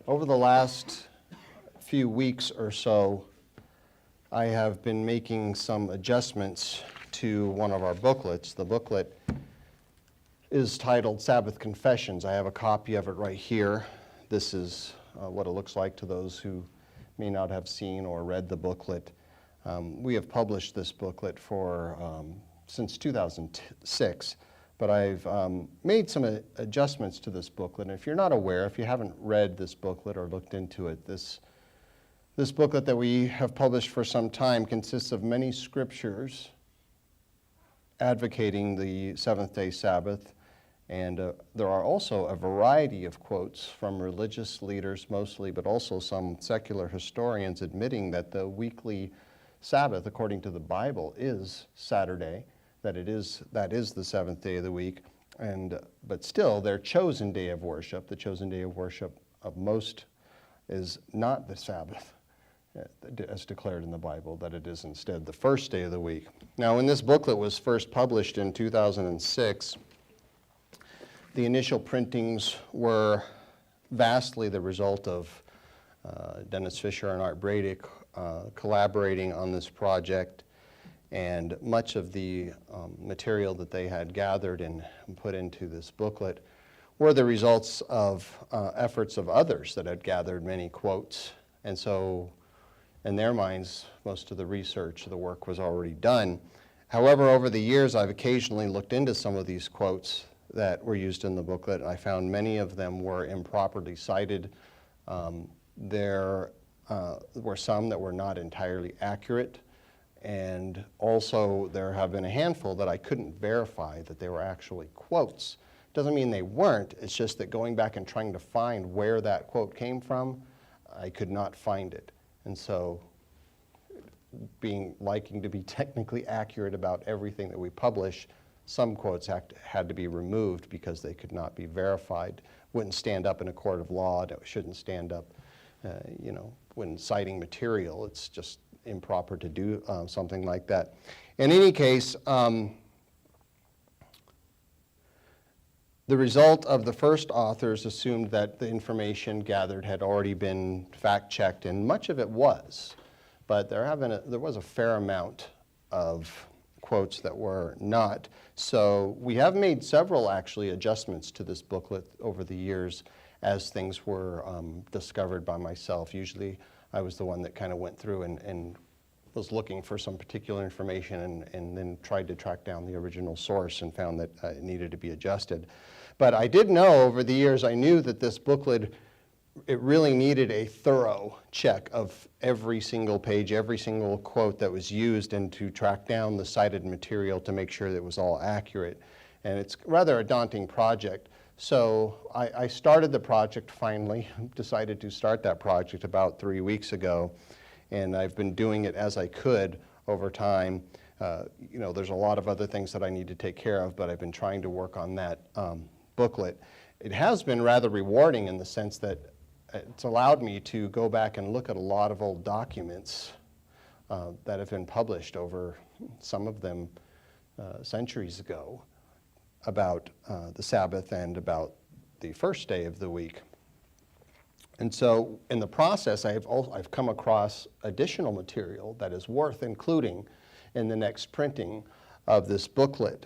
Over the last few weeks or so, I have been making some adjustments to one of our booklets. The booklet is titled Sabbath Confessions. I have a copy of it right here. This is what it looks like to those who may not have seen or read the booklet. We have published this booklet for since 2006, but I've made some adjustments to this booklet. And if you're not aware, if you haven't read this booklet or looked into it, this booklet that we have published for some time consists of many scriptures advocating the seventh-day Sabbath, and there are also a variety of quotes from religious leaders mostly, but also some secular historians admitting that the weekly Sabbath, according to the Bible, is Saturday, that is the seventh day of the week, but still their chosen day of worship, the chosen day of worship of most, is not the Sabbath, as declared in the Bible, that it is instead the first day of the week. Now, when this booklet was first published in 2006, the initial printings were vastly the result of Dennis Fisher and Art Bradick collaborating on this project, and much of the material that they had gathered and put into this booklet were the results of efforts of others that had gathered many quotes. And so, in their minds, most of the research, the work was already done. However, over the years, I've occasionally looked into some of these quotes that were used in the booklet, and I found many of them were improperly cited. There were some that were not entirely accurate, and also there have been a handful that I couldn't verify that they were actually quotes. Doesn't mean they weren't, it's just that going back and trying to find where that quote came from, I could not find it. And so, liking to be technically accurate about everything that we publish, some quotes had to be removed because they could not be verified, wouldn't stand up in a court of law, shouldn't stand up, when citing material. It's just improper to do something like that. In any case, the result of the first authors assumed that the information gathered had already been fact-checked, and much of it was, but there was a fair amount of quotes that were not. So we have made several actually adjustments to this booklet over the years as things were discovered by myself. Usually I was the one that kind of went through and was looking for some particular information and then tried to track down the original source and found that it needed to be adjusted. But I did know over the years, I knew that this booklet, it really needed a thorough check of every single page, every single quote that was used, and to track down the cited material to make sure that it was all accurate. And it's rather a daunting project. So I started the project finally, decided to start that project about 3 weeks ago, and I've been doing it as I could over time. There's a lot of other things that I need to take care of, but I've been trying to work on that booklet. It has been rather rewarding in the sense that it's allowed me to go back and look at a lot of old documents that have been published over, some of them centuries ago, about the Sabbath and about the first day of the week. And so in the process, I've come across additional material that is worth including in the next printing of this booklet.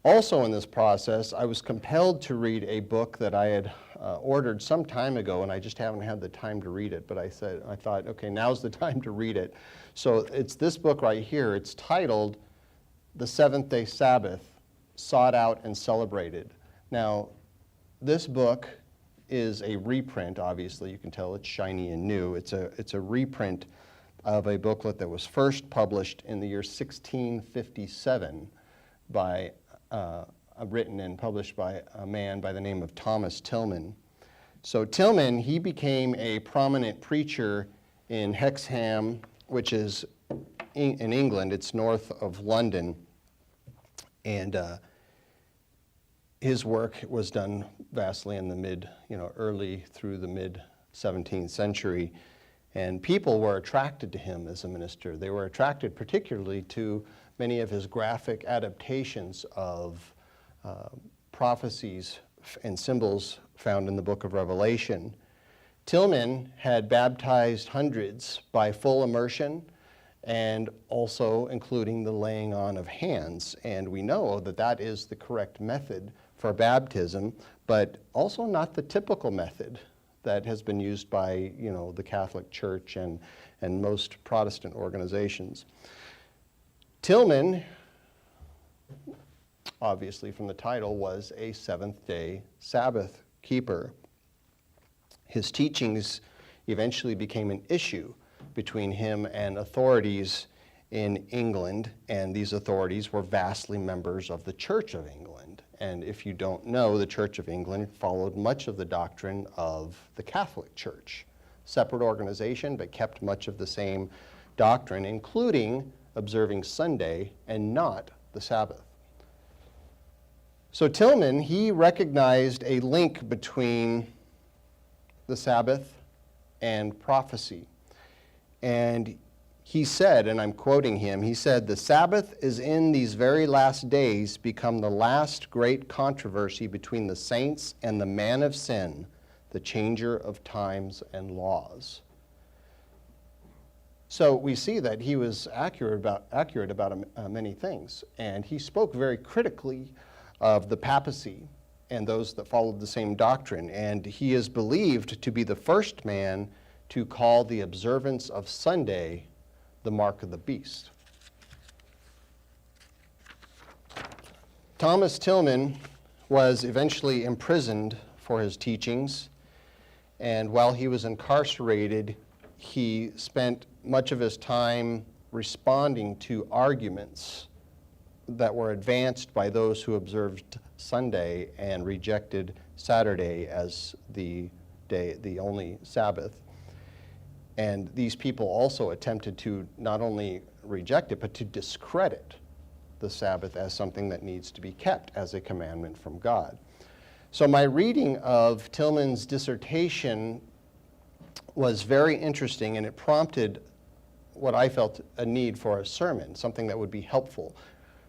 Also in this process, I was compelled to read a book that I had ordered some time ago, and I just haven't had the time to read it, but I thought, okay, now's the time to read it. So it's this book right here. It's titled The Seventh-Day Sabbath, Sought Out and Celebrated. Now, this book is a reprint, obviously. You can tell it's shiny and new. It's a reprint of a booklet that was first published in the year 1657 by written and published by a man by the name of Thomas Tillman. So Tillman, he became a prominent preacher in Hexham, which is in England. It's north of London. And his work was done vastly in the early through the mid 17th century. And people were attracted to him as a minister. They were attracted particularly to many of his graphic adaptations of prophecies and symbols found in the book of Revelation. Tillman had baptized hundreds by full immersion and also including the laying on of hands. And we know that that is the correct method for baptism, but also not the typical method that has been used by, the Catholic Church and most Protestant organizations. Tillman, obviously from the title, was a Seventh-day Sabbath keeper. His teachings eventually became an issue between him and authorities in England, and these authorities were vastly members of the Church of England. And if you don't know, the Church of England followed much of the doctrine of the Catholic Church. Separate organization, but kept much of the same doctrine, including observing Sunday and not the Sabbath. So Tillman, he recognized a link between the Sabbath and prophecy. And he said, and I'm quoting him, he said, "The Sabbath is in these very last days become the last great controversy between the saints and the man of sin, the changer of times and laws." So we see that he was accurate about many things, and he spoke very critically of the papacy and those that followed the same doctrine, and he is believed to be the first man to call the observance of Sunday the mark of the beast. Thomas Tillman was eventually imprisoned for his teachings, and while he was incarcerated, he spent much of his time responding to arguments that were advanced by those who observed Sunday and rejected Saturday as the only Sabbath. And these people also attempted to not only reject it, but to discredit the Sabbath as something that needs to be kept as a commandment from God. So my reading of Tillman's dissertation was very interesting, and it prompted what I felt a need for a sermon, something that would be helpful.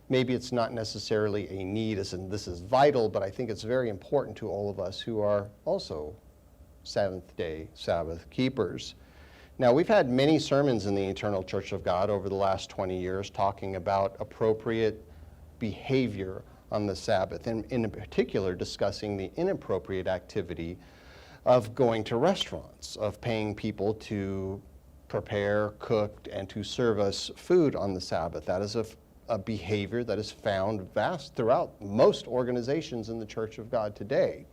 Maybe it's not necessarily a need as in this is vital, but I think it's very important to all of us who are also Seventh-day Sabbath keepers. Now, we've had many sermons in the Eternal Church of God over the last 20 years talking about appropriate behavior on the Sabbath, and in particular discussing the inappropriate activity of going to restaurants, of paying people to prepare, cook, and to serve us food on the Sabbath. That is a behavior that is found vast throughout most organizations in the Church of God today.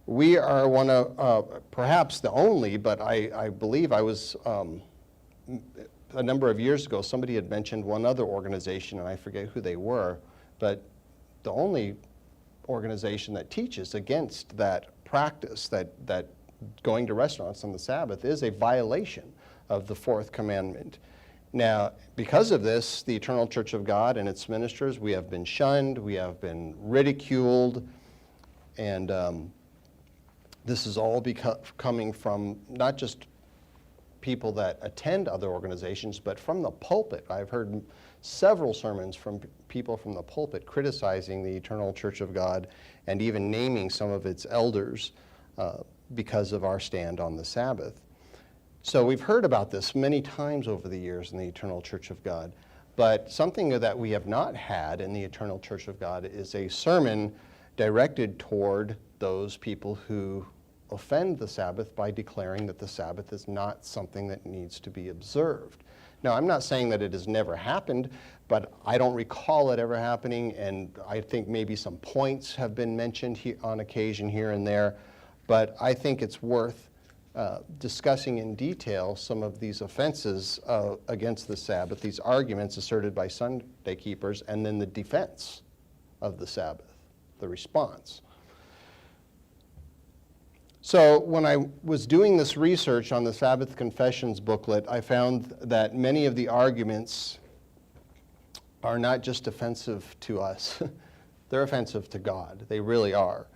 We are one of, perhaps the only, but I believe I was, a number of years ago, somebody had mentioned one other organization, and I forget who they were, but the only organization that teaches against that practice, that going to restaurants on the Sabbath is a violation of the fourth commandment. Now, because of this, the Eternal Church of God and its ministers, we have been shunned, we have been ridiculed, and this is all coming from not just people that attend other organizations, but from the pulpit. I've heard several sermons from people from the pulpit criticizing the Eternal Church of God and even naming some of its elders because of our stand on the Sabbath. So we've heard about this many times over the years in the Eternal Church of God, but something that we have not had in the Eternal Church of God is a sermon directed toward those people who offend the Sabbath by declaring that the Sabbath is not something that needs to be observed. Now, I'm not saying that it has never happened, but I don't recall it ever happening, and I think maybe some points have been mentioned on occasion here and there, but I think it's worth discussing in detail some of these offenses against the Sabbath, these arguments asserted by Sunday keepers, and then the defense of the Sabbath, the response. So when I was doing this research on the Sabbath Confessions booklet, I found that many of the arguments are not just offensive to us, they're offensive to God. They really are.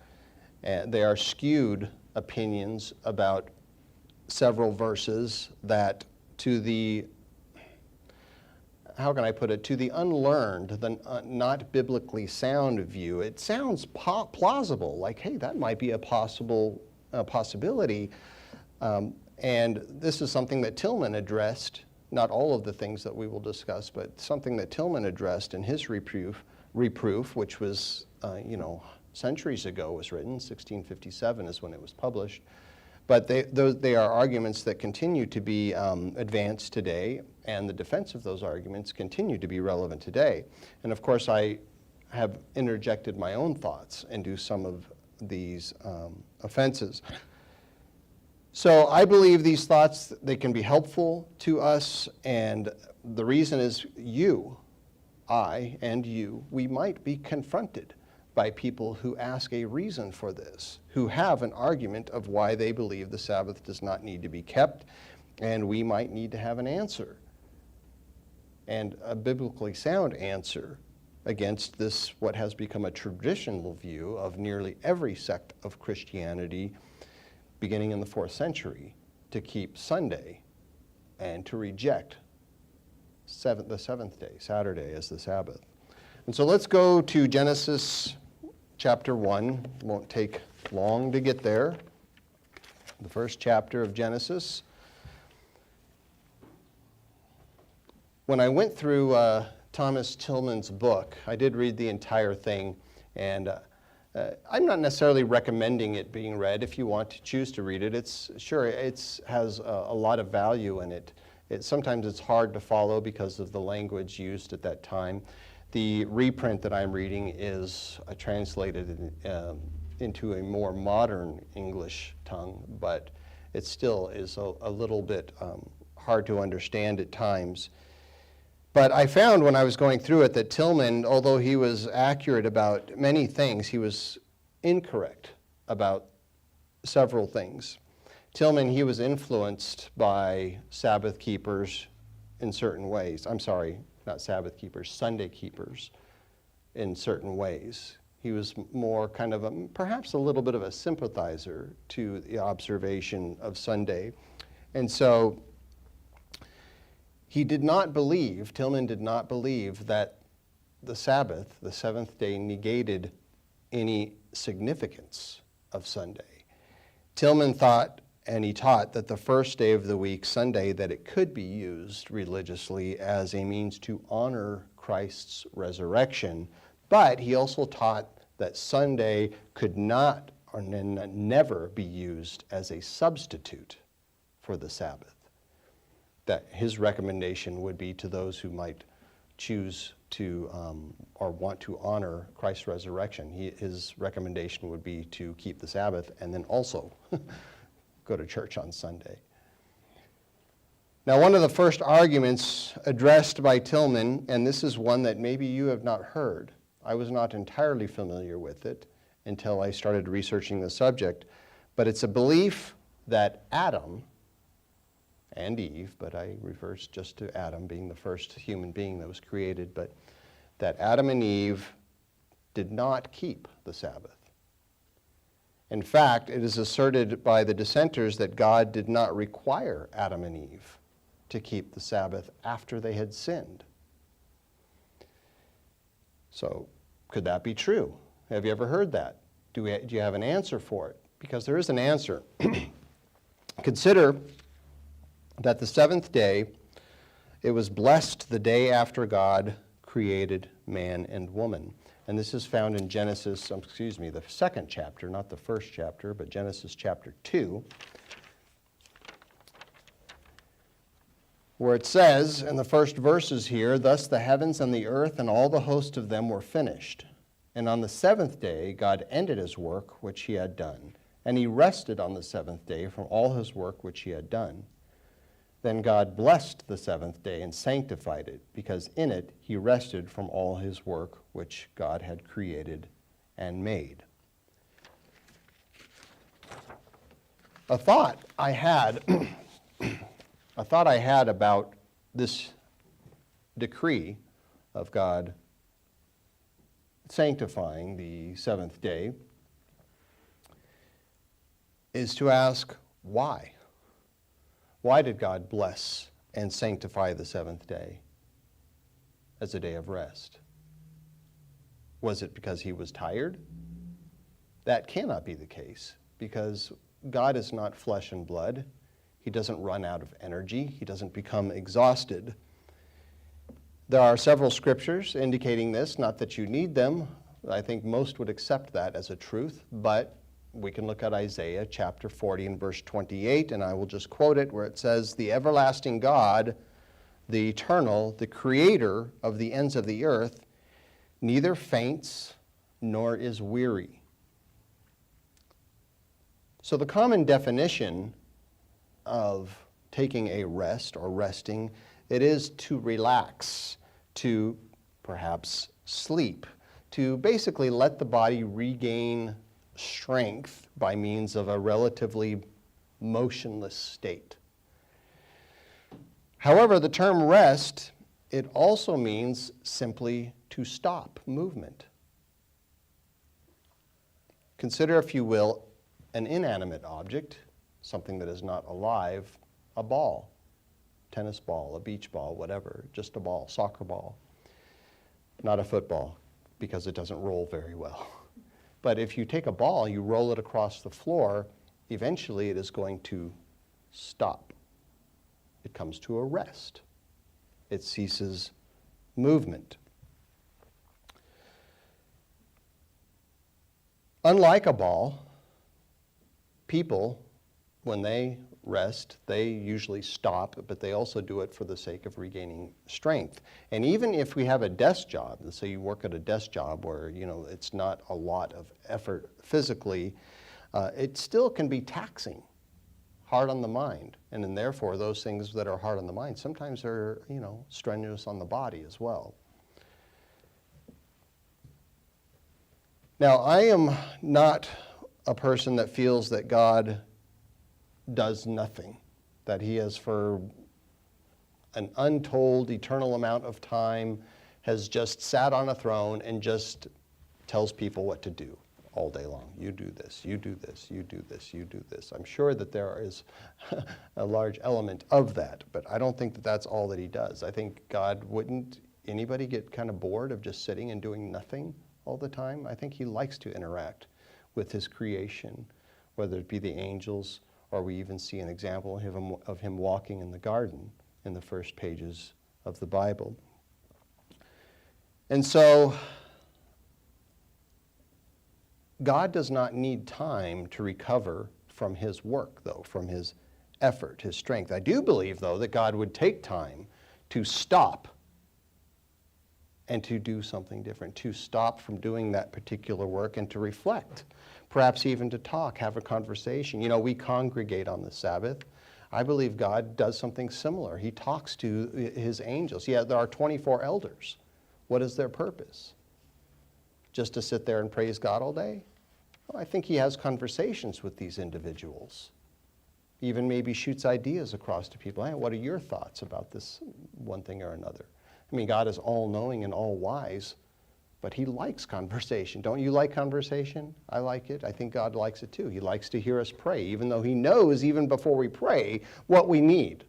And they are skewed opinions about several verses that to the how can I put it, to the unlearned, the not biblically sound view, it sounds plausible, like, hey, that might be a possibility. And this is something that Tillman addressed, not all of the things that we will discuss, but something that Tillman addressed in his reproof, which was, centuries ago was written. 1657 is when it was published. But they are arguments that continue to be advanced today, and the defense of those arguments continue to be relevant today. And of course, I have interjected my own thoughts into some of these offenses. So I believe these thoughts, they can be helpful to us, and the reason is I and you, we might be confronted by people who ask a reason for this, who have an argument of why they believe the Sabbath does not need to be kept, and we might need to have an answer, and a biblically sound answer against this, what has become a traditional view of nearly every sect of Christianity beginning in the 4th century, to keep Sunday and to reject the seventh day, Saturday, as the Sabbath. And so let's go to Genesis chapter 1. It won't take long to get there. The first chapter of Genesis. When I went through Thomas Tillman's book, I did read the entire thing, and I'm not necessarily recommending it being read. If you want to choose to read it, it has a lot of value in it. Sometimes it's hard to follow because of the language used at that time. The reprint that I'm reading is translated into a more modern English tongue, but it still is a little bit hard to understand at times. But I found when I was going through it that Tillman, although he was accurate about many things, he was incorrect about several things. Tillman, he was influenced by Sabbath keepers in certain ways. I'm sorry, not Sabbath keepers, Sunday keepers in certain ways. He was more kind of perhaps a little bit of a sympathizer to the observation of Sunday. And so Tillman did not believe that the Sabbath, the seventh day, negated any significance of Sunday. Tillman thought, and he taught, that the first day of the week, Sunday, that it could be used religiously as a means to honor Christ's resurrection. But he also taught that Sunday could not or never be used as a substitute for the Sabbath. That his recommendation would be to those who might choose to or want to honor Christ's resurrection. His recommendation would be to keep the Sabbath and then also go to church on Sunday. Now, one of the first arguments addressed by Tillman, and this is one that maybe you have not heard. I was not entirely familiar with it until I started researching the subject, but it's a belief that Adam and Eve, but I refer just to Adam being the first human being that was created, but that Adam and Eve did not keep the Sabbath. In fact, it is asserted by the dissenters that God did not require Adam and Eve to keep the Sabbath after they had sinned. So, could that be true? Have you ever heard that? Do you have an answer for it? Because there is an answer. Consider that the seventh day, it was blessed the day after God created man and woman. And this is found in Genesis, the second chapter, not the first chapter, but Genesis chapter 2, where it says in the first verses here, "Thus the heavens and the earth and all the host of them were finished. And on the seventh day God ended his work which he had done. And he rested on the seventh day from all his work which he had done. Then God blessed the seventh day and sanctified it, because in it he rested from all his work which God had created and made." A thought I had about this decree of God sanctifying the seventh day is to ask, why? Why did God bless and sanctify the seventh day? as a day of rest. Was it because he was tired? That cannot be the case, because God is not flesh and blood. He doesn't run out of energy. He doesn't become exhausted. There are several scriptures indicating this, not that you need them. I think most would accept that as a truth, but we can look at Isaiah chapter 40 and verse 28, and I will just quote it, where it says, "The everlasting God, the eternal, the creator of the ends of the earth, neither faints nor is weary." So the common definition of taking a rest or resting, it is to relax, to perhaps sleep, to basically let the body regain strength by means of a relatively motionless state. However, the term rest, it also means simply to stop movement. Consider, if you will, an inanimate object, something that is not alive, a ball, tennis ball, a beach ball, whatever, just a ball, soccer ball, not a football, because it doesn't roll very well. But if you take a ball, you roll it across the floor, eventually it is going to stop. It comes to a rest. It ceases movement. Unlike a ball, people, when they rest, they usually stop, but they also do it for the sake of regaining strength. And even if we have a desk job, let's say you work at a desk job where, it's not a lot of effort physically, it still can be taxing, hard on the mind. And then therefore, those things that are hard on the mind sometimes are, strenuous on the body as well. Now, I am not a person that feels that God does nothing, that he has for an untold eternal amount of time has just sat on a throne and just tells people what to do all day long. You do this, you do this, you do this, you do this. I'm sure that there is a large element of that, but I don't think that that's all that he does. I think God, wouldn't anybody get kind of bored of just sitting and doing nothing all the time? I think he likes to interact with his creation, whether it be the angels, or we even see an example of him walking in the garden in the first pages of the Bible. And so, God does not need time to recover from his work, though, from his effort, his strength. I do believe, though, that God would take time to stop and to do something different, to stop from doing that particular work and to reflect. Perhaps even to talk, have a conversation. We congregate on the Sabbath. I believe God does something similar. He talks to his angels. Yeah, there are 24 elders. What is their purpose? Just to sit there and praise God all day? Well, I think he has conversations with these individuals. Even maybe shoots ideas across to people. Hey, what are your thoughts about this one thing or another? I mean, God is all-knowing and all-wise, but he likes conversation. Don't you like conversation? I like it. I think God likes it too. He likes to hear us pray, even though he knows even before we pray what we need.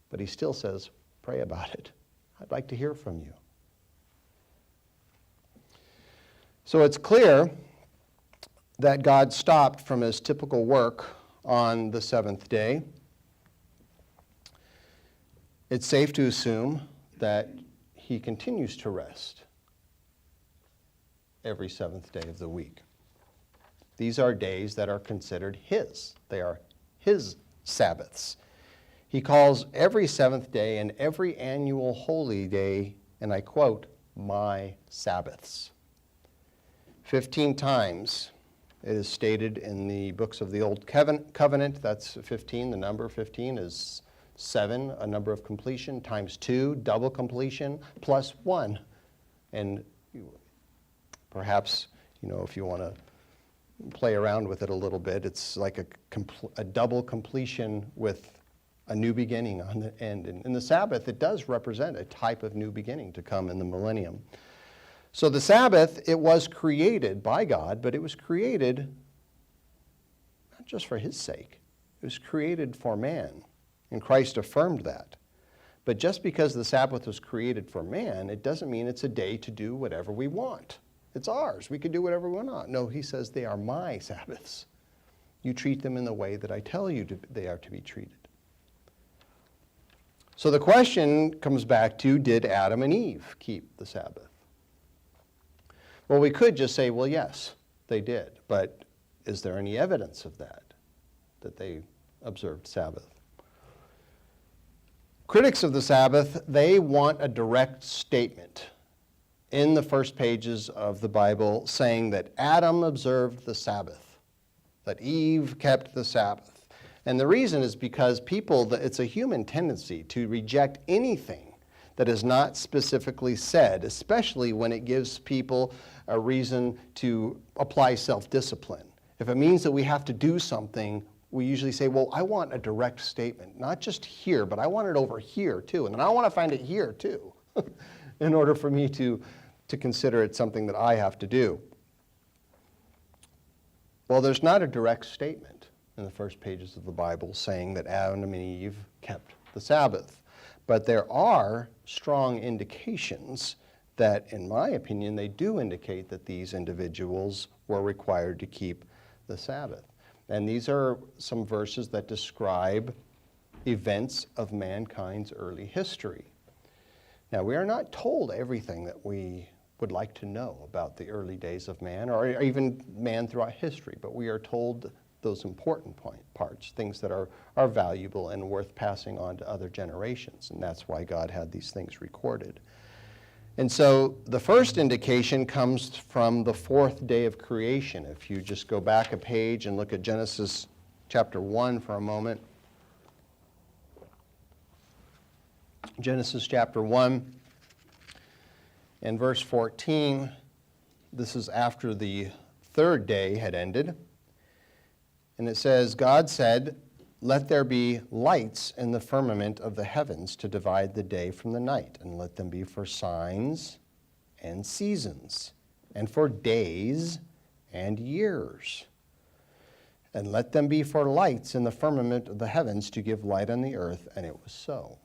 But he still says, pray about it. I'd like to hear from you. So it's clear that God stopped from his typical work on the seventh day. It's safe to assume that he continues to rest every seventh day of the week. These are days that are considered his. They are his Sabbaths. He calls every seventh day and every annual holy day, and I quote, my Sabbaths. 15 times it is stated in the books of the Old Covenant. That's 15. The number 15 is 7, a number of completion, times 2, double completion, plus 1. And perhaps, if you want to play around with it a little bit, it's like a double completion with a new beginning on the end. And in the Sabbath, it does represent a type of new beginning to come in the millennium. So the Sabbath, it was created by God, but it was created not just for his sake. It was created for man, and Christ affirmed that. But just because the Sabbath was created for man, it doesn't mean it's a day to do whatever we want. It's ours. We can do whatever we want. No, he says they are my Sabbaths. You treat them in the way that I tell you they are to be treated. So the question comes back to, did Adam and Eve keep the Sabbath? Well, we could just say, well, yes, they did. But is there any evidence of that they observed Sabbath? Critics of the Sabbath, they want a direct statement in the first pages of the Bible saying that Adam observed the Sabbath, that Eve kept the Sabbath. And the reason is because it's a human tendency to reject anything that is not specifically said, especially when it gives people a reason to apply self-discipline. If it means that we have to do something, we usually say, well, I want a direct statement, not just here, but I want it over here too, and then I want to find it here too, in order for me to consider it something that I have to do. Well, there's not a direct statement in the first pages of the Bible saying that Adam and Eve kept the Sabbath. But there are strong indications that, in my opinion, they do indicate that these individuals were required to keep the Sabbath. And these are some verses that describe events of mankind's early history. Now, we are not told everything that we would like to know about the early days of man, or even man throughout history, but we are told those important parts, things that are valuable and worth passing on to other generations, and that's why God had these things recorded. And so the first indication comes from the fourth day of creation. If you just go back a page and look at Genesis chapter 1 for a moment. Genesis chapter 1 and verse 14, this is after the third day had ended. And it says, God said, let there be lights in the firmament of the heavens to divide the day from the night, and let them be for signs and seasons, and for days and years. And let them be for lights in the firmament of the heavens to give light on the earth, and it was so.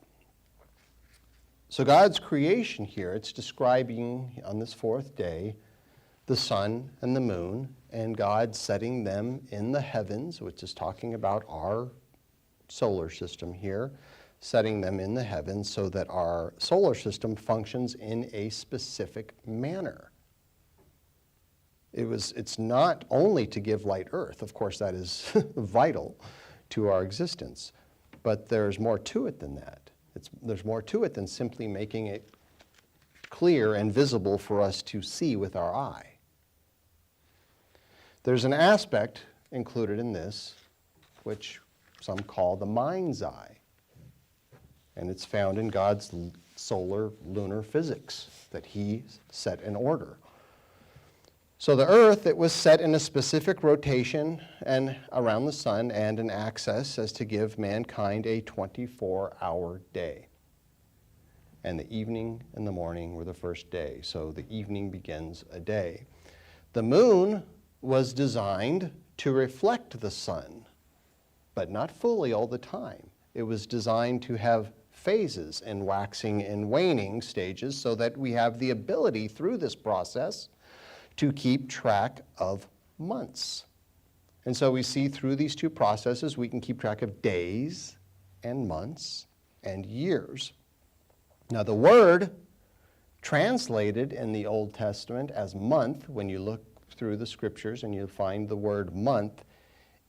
So God's creation here, it's describing on this fourth day the sun and the moon, and God setting them in the heavens, which is talking about our solar system here, setting them in the heavens so that our solar system functions in a specific manner. It's not only to give light earth, of course that is vital to our existence, but there's more to it than that. There's more to it than simply making it clear and visible for us to see with our eye. There's an aspect included in this which some call the mind's eye, and it's found in God's solar lunar physics that he set in order. So the earth, it was set in a specific rotation and around the sun and an axis as to give mankind a 24-hour day. And the evening and the morning were the first day, so the evening begins a day. The moon was designed to reflect the sun, but not fully all the time. It was designed to have phases in waxing and waning stages so that we have the ability through this process to keep track of months. And so we see through these two processes we can keep track of days and months and years. Now the word translated in the Old Testament as month, when you look through the scriptures and you find the word month,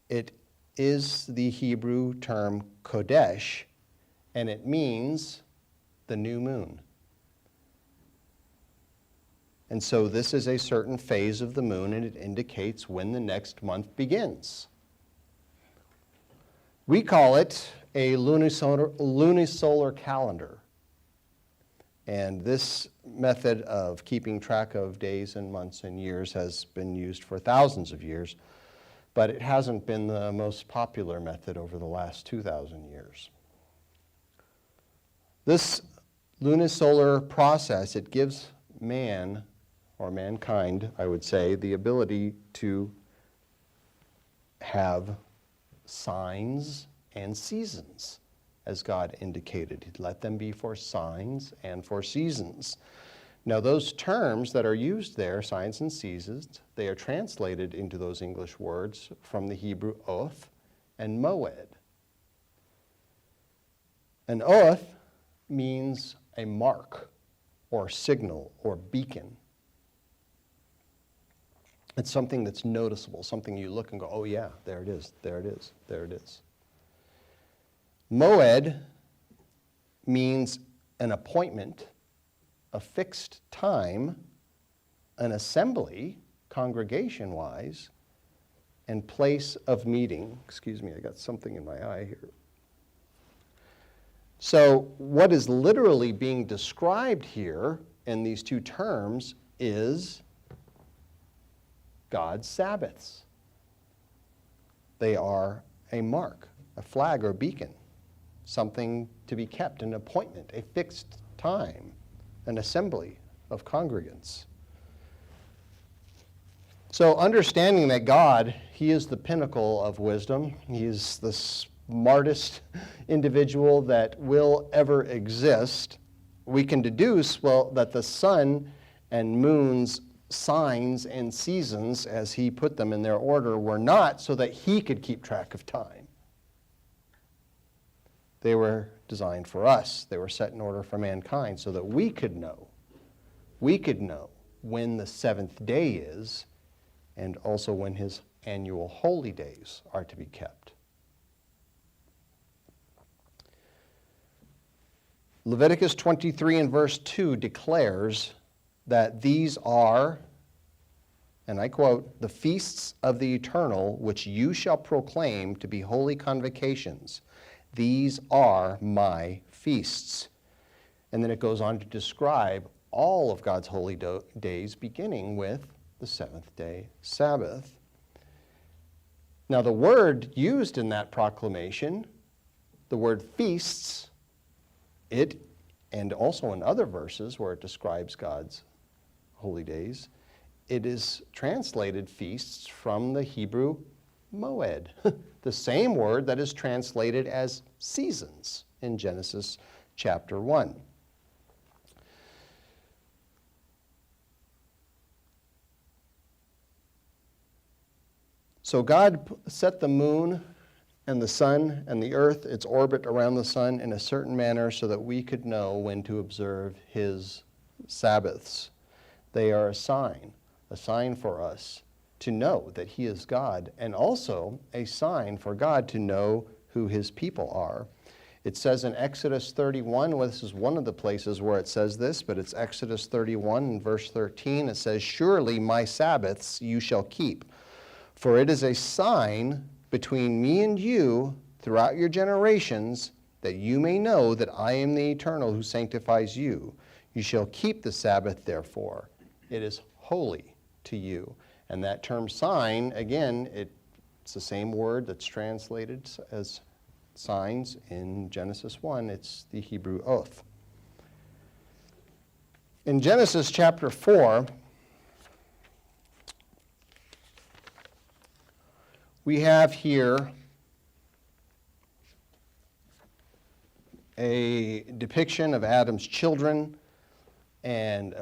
it is the Hebrew term Kodesh, and it means the new moon. And so this is a certain phase of the moon, and it indicates when the next month begins. We call it a lunisolar calendar. And this method of keeping track of days and months and years has been used for thousands of years, but it hasn't been the most popular method over the last 2,000 years. This lunisolar process, it gives man, or mankind, I would say, the ability to have signs and seasons. as God indicated. Let them be for signs and for seasons. Now, those terms that are used there, signs and seasons, they are translated into those English words from the Hebrew oath and moed. An oath means a mark or signal or beacon. It's something that's noticeable, something you look and go, oh yeah, there it is, there it is, there it is. Moed means an appointment, a fixed time, an assembly, congregation-wise, and place of meeting. Excuse me, I got something in my eye here. So what is literally being described here in these two terms is God's Sabbaths. They are a mark, a flag or beacon, something to be kept, an appointment, a fixed time, an assembly of congregants. So understanding that God, He is the pinnacle of wisdom, He is the smartest individual that will ever exist, we can deduce, well, that the sun and moon's signs and seasons, as He put them in their order, were not so that He could keep track of time. They were designed for us. They were set in order for mankind so that we could know when the seventh day is and also when His annual holy days are to be kept. Leviticus 23 and verse 2 declares that these are, and I quote, the feasts of the eternal, which you shall proclaim to be holy convocations. These are my feasts. And then it goes on to describe all of God's holy days, beginning with the seventh day Sabbath. Now, the word used in that proclamation, the word feasts, it, and also in other verses where it describes God's holy days, it is translated feasts from the Hebrew moed, the same word that is translated as seasons in Genesis chapter 1. So God set the moon and the sun and the earth, its orbit around the sun, in a certain manner so that we could know when to observe His Sabbaths. They are a sign for us to know that He is God, and also a sign for God to know who His people are. It says in Exodus 31, well, this is one of the places where it says this, but it's Exodus 31 and verse 13. It says, surely my Sabbaths you shall keep, for it is a sign between me and you throughout your generations, that you may know that I am the Eternal who sanctifies you. You shall keep the Sabbath, therefore. It is holy to you. And that term sign, again, it's the same word that's translated as signs in Genesis 1. It's the Hebrew oath. In Genesis chapter 4, we have here a depiction of Adam's children and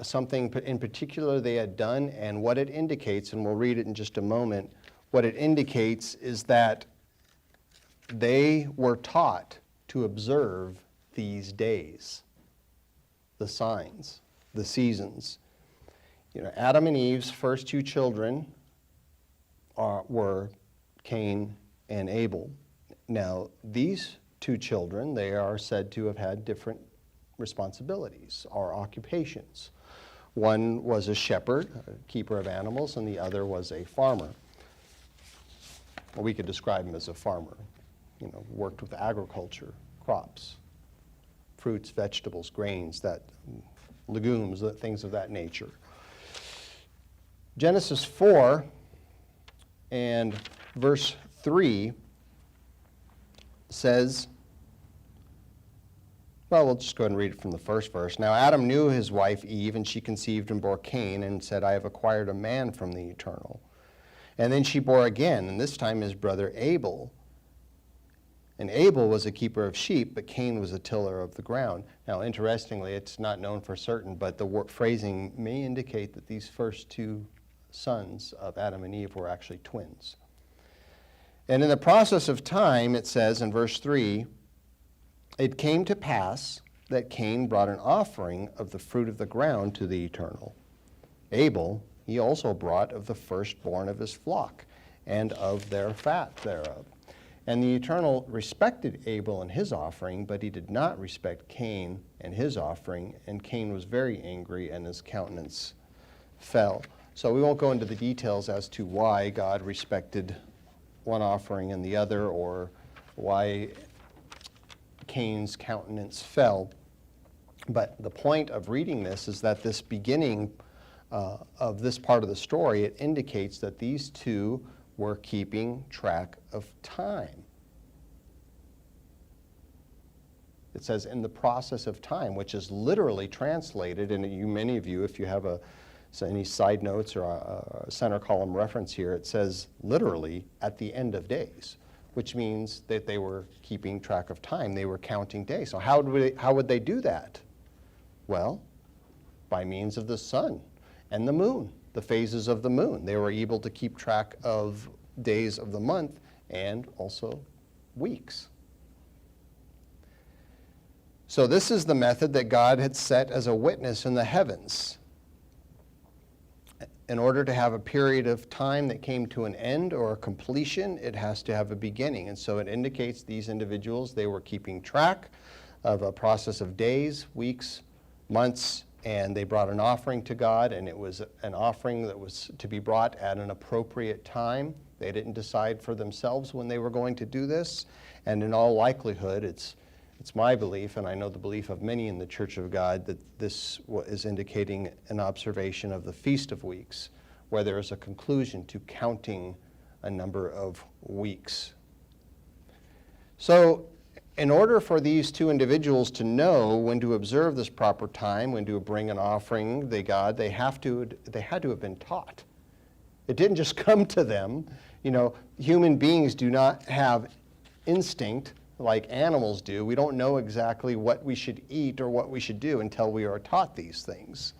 something in particular they had done, and what it indicates, and we'll read it in just a moment, what it indicates is that they were taught to observe these days, the signs, the seasons. You know, Adam and Eve's first two children were Cain and Abel. Now, these two children, they are said to have had different responsibilities or occupations. One was a shepherd, a keeper of animals, and the other was a farmer. Well, we could describe him as a farmer. You know, worked with agriculture, crops, fruits, vegetables, grains, legumes, things of that nature. Genesis 4 and verse 3 says, well, we'll just go ahead and read it from the first verse. Now Adam knew his wife Eve, and she conceived and bore Cain, and said, I have acquired a man from the Eternal. And then she bore again, and this time his brother Abel. And Abel was a keeper of sheep, but Cain was a tiller of the ground. Now, interestingly, it's not known for certain, but the phrasing may indicate that these first two sons of Adam and Eve were actually twins. And in the process of time, it says in verse 3, it came to pass that Cain brought an offering of the fruit of the ground to the Eternal. Abel he also brought of the firstborn of his flock, and of their fat thereof. And the Eternal respected Abel and his offering, but he did not respect Cain and his offering, and Cain was very angry, and his countenance fell. So we won't go into the details as to why God respected one offering and the other, or why Cain's countenance fell. But the point of reading this is that this beginning of this part of the story, it indicates that these two were keeping track of time. It says in the process of time, which is literally translated, and many of you, if you have any side notes or a center column reference here, it says literally at the end of days, which means that they were keeping track of time. They were counting days. So how would they do that? Well, by means of the sun and the moon, the phases of the moon. They were able to keep track of days of the month and also weeks. So this is the method that God had set as a witness in the heavens. In order to have a period of time that came to an end or a completion, it has to have a beginning. And so it indicates these individuals, they were keeping track of a process of days, weeks, months, and they brought an offering to God, and it was an offering that was to be brought at an appropriate time. They didn't decide for themselves when they were going to do this, and in all likelihood, it's my belief, and I know the belief of many in the Church of God, that this is indicating an observation of the Feast of Weeks, where there is a conclusion to counting a number of weeks. So, in order for these two individuals to know when to observe this proper time, when to bring an offering to God, they had to have been taught. It didn't just come to them. You know, human beings do not have instinct like animals do. We don't know exactly what we should eat or what we should do until we are taught these things.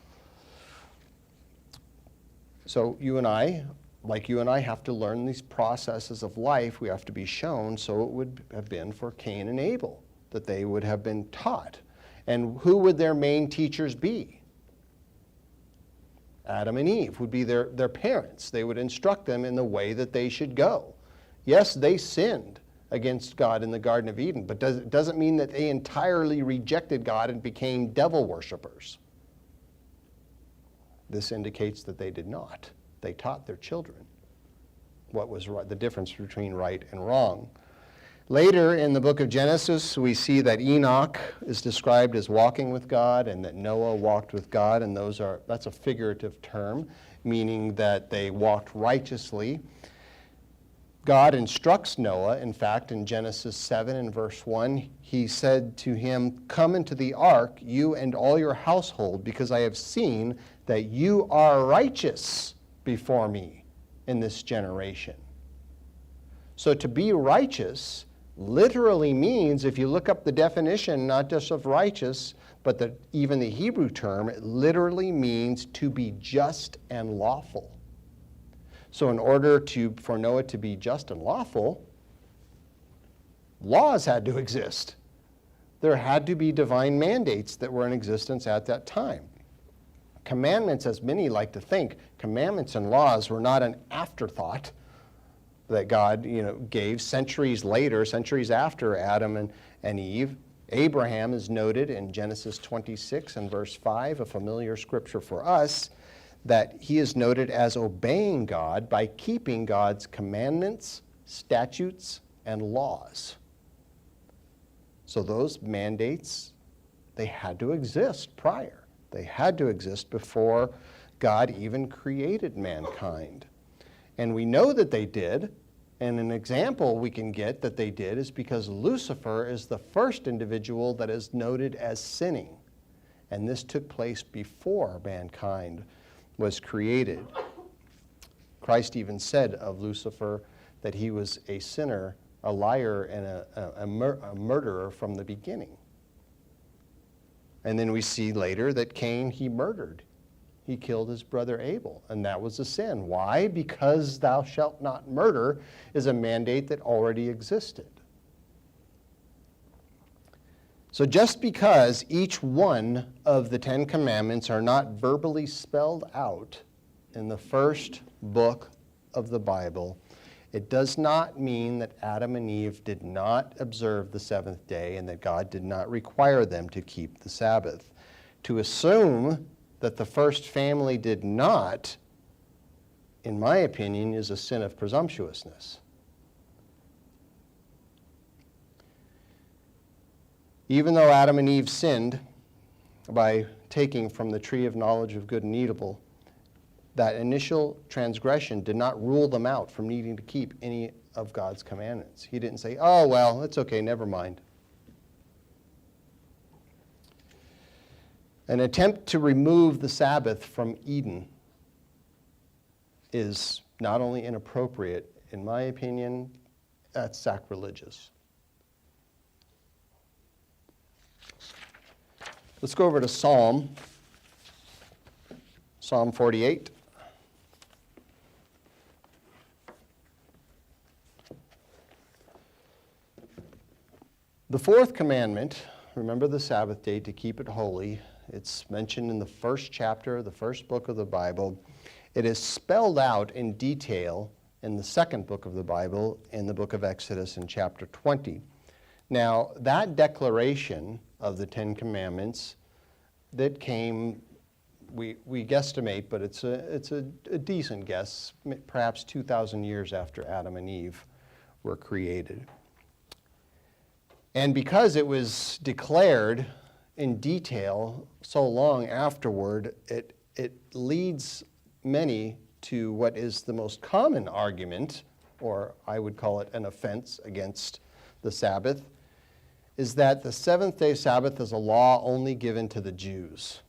So you and I have to learn these processes of life. We have to be shown. So it would have been for Cain and Abel, that they would have been taught. And who would their main teachers be? Adam and Eve would be their parents. They would instruct them in the way that they should go. Yes, they sinned against God in the Garden of Eden, but it doesn't mean that they entirely rejected God and became devil worshipers. This indicates that they did not. They taught their children what was right, the difference between right and wrong. Later in the book of Genesis, we see that Enoch is described as walking with God and that Noah walked with God, and that's a figurative term, meaning that they walked righteously. God instructs Noah, in fact, in Genesis 7 and verse 1, he said to him, "Come into the ark, you and all your household, because I have seen that you are righteous before me in this generation." So to be righteous literally means, if you look up the definition, not just of righteous, but even the Hebrew term, it literally means to be just and lawful. So in order for Noah to be just and lawful, laws had to exist. There had to be divine mandates that were in existence at that time. Commandments, as many like to think, commandments and laws were not an afterthought that God gave centuries later, centuries after Adam and Eve. Abraham is noted in Genesis 26 and verse 5, a familiar scripture for us, that he is noted as obeying God by keeping God's commandments, statutes, and laws. So those mandates, they had to exist prior. They had to exist before God even created mankind. And we know that they did, and an example we can get that they did is because Lucifer is the first individual that is noted as sinning. And this took place before mankind was created. Christ even said of Lucifer that he was a sinner a liar and a murderer from the beginning. And then we see later that Cain, he murdered. He killed his brother Abel, and that was a sin. Why? Because thou shalt not murder is a mandate that already existed. So just because each one of the Ten Commandments are not verbally spelled out in the first book of the Bible, it does not mean that Adam and Eve did not observe the seventh day and that God did not require them to keep the Sabbath. To assume that the first family did not, in my opinion, is a sin of presumptuousness. Even though Adam and Eve sinned by taking from the tree of knowledge of good and evil, that initial transgression did not rule them out from needing to keep any of God's commandments. He didn't say, oh, well, it's okay, never mind. An attempt to remove the Sabbath from Eden is not only inappropriate, in my opinion, that's sacrilegious. Let's go over to Psalm 48. The fourth commandment, remember the Sabbath day to keep it holy. It's mentioned in the first chapter, the first book of the Bible. It is spelled out in detail in the second book of the Bible, in the book of Exodus in chapter 20. Now, that declaration of the Ten Commandments that came, we guesstimate, but it's a decent guess, perhaps 2,000 years after Adam and Eve were created. And because it was declared in detail so long afterward, it leads many to what is the most common argument, or I would call it an offense against the Sabbath, is that the seventh-day Sabbath is a law only given to the Jews.